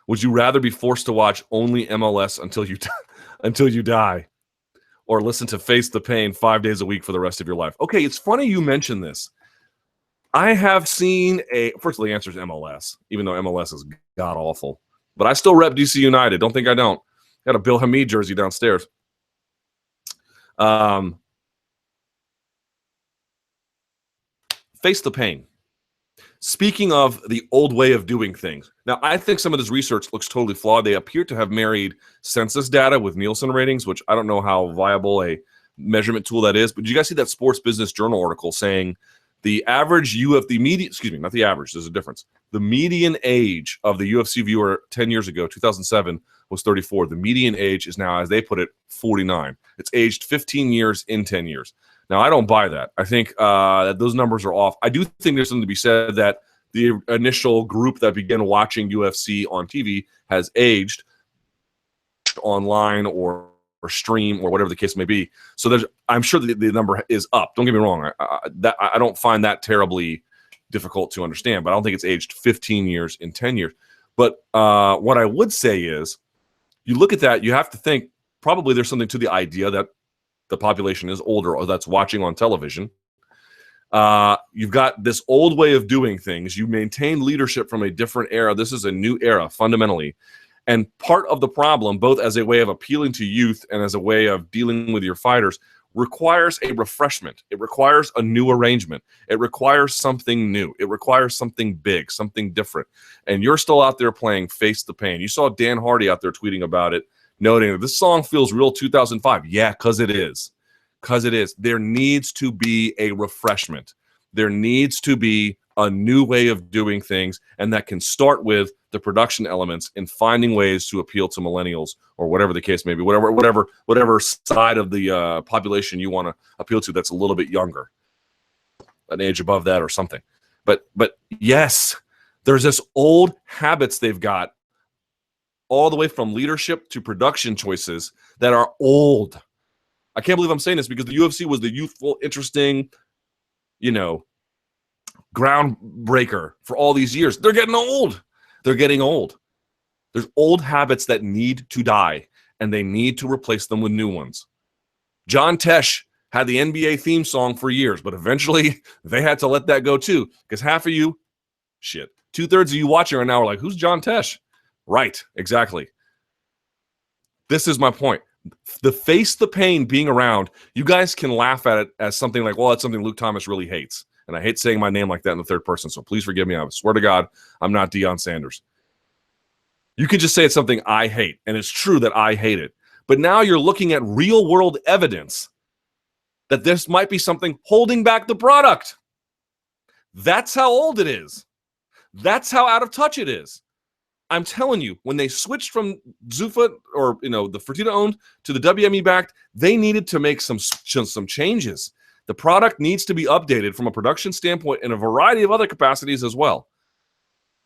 Would you rather be forced to watch only MLS until you die, or listen to Face the Pain 5 days a week for the rest of your life? Okay, it's funny you mentioned this. I have seen firstly, the answer is MLS, even though MLS is god awful. But I still rep DC United. Don't think I don't. Got a Bill Hamid jersey downstairs. Face the Pain. Speaking of the old way of doing things. Now, I think some of this research looks totally flawed. They appear to have married census data with Nielsen ratings, which I don't know how viable a measurement tool that is. But did you guys see that Sports Business Journal article saying the average not the average, there's a difference. The median age of the UFC viewer 10 years ago, 2007, was 34. The median age is now, as they put it, 49. It's aged 15 years in 10 years. Now, I don't buy that. I think that those numbers are off. I do think there's something to be said that the initial group that began watching UFC on TV has aged online or stream or whatever the case may be. So I'm sure that the number is up. Don't get me wrong. I don't find that terribly difficult to understand, but I don't think it's aged 15 years in 10 years. But what I would say is, you look at that, you have to think probably there's something to the idea that the population is older or that's watching on television. You've got this old way of doing things. You maintain leadership from a different era. This is a new era, fundamentally. And part of the problem, both as a way of appealing to youth and as a way of dealing with your fighters, requires a refreshment. It requires a new arrangement. It requires something new. It requires something big, something different. And you're still out there playing Face the Pain. You saw Dan Hardy out there tweeting about it, noting that this song feels real 2005. Yeah, because it is. Because it is. There needs to be a refreshment. There needs to be a new way of doing things, and that can start with the production elements and finding ways to appeal to millennials or whatever the case may be, whatever side of the population you want to appeal to that's a little bit younger, an age above that or something. But yes, there's this old habits they've got all the way from leadership to production choices that are old. I can't believe I'm saying this because the UFC was the youthful, interesting, groundbreaker for all these years. They're getting old. They're getting old. There's old habits that need to die, and they need to replace them with new ones. John Tesh had the NBA theme song for years, but eventually they had to let that go too, because half of you, two-thirds of you watching right now are like, who's John Tesh? Right, exactly. This is my point. The Face the Pain being around, you guys can laugh at it as something like, well, that's something Luke Thomas really hates. And I hate saying my name like that in the third person, so please forgive me. I swear to God, I'm not Deion Sanders. You could just say it's something I hate, and it's true that I hate it. But now you're looking at real-world evidence that this might be something holding back the product. That's how old it is. That's how out of touch it is. I'm telling you, when they switched from Zuffa or the Fertitta-owned to the WME-backed, they needed to make some changes. The product needs to be updated from a production standpoint in a variety of other capacities as well.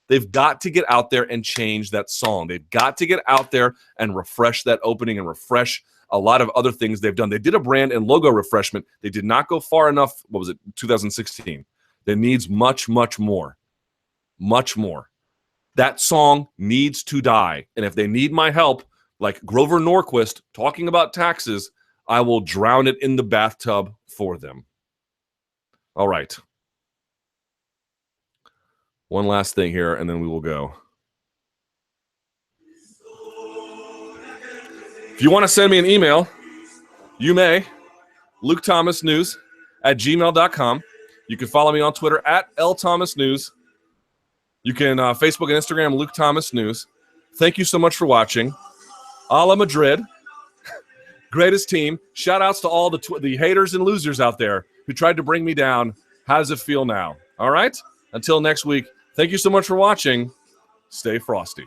They've got to get out there and change that song. They've got to get out there and refresh that opening and refresh a lot of other things they've done. They did a brand and logo refreshment. They did not go far enough. 2016? There needs much, much more. Much more. That song needs to die. And if they need my help, like Grover Norquist talking about taxes, I will drown it in the bathtub for them. All right. One last thing here, and then we will go. If you want to send me an email, you may. LukeThomasNews@gmail.com. You can follow me on Twitter @LThomasNews. You can Facebook and Instagram, Luke Thomas News. Thank you so much for watching. A la Madrid. Greatest team. Shout outs to all the haters and losers out there who tried to bring me down. How does it feel now? All right? Until next week, thank you so much for watching. Stay frosty.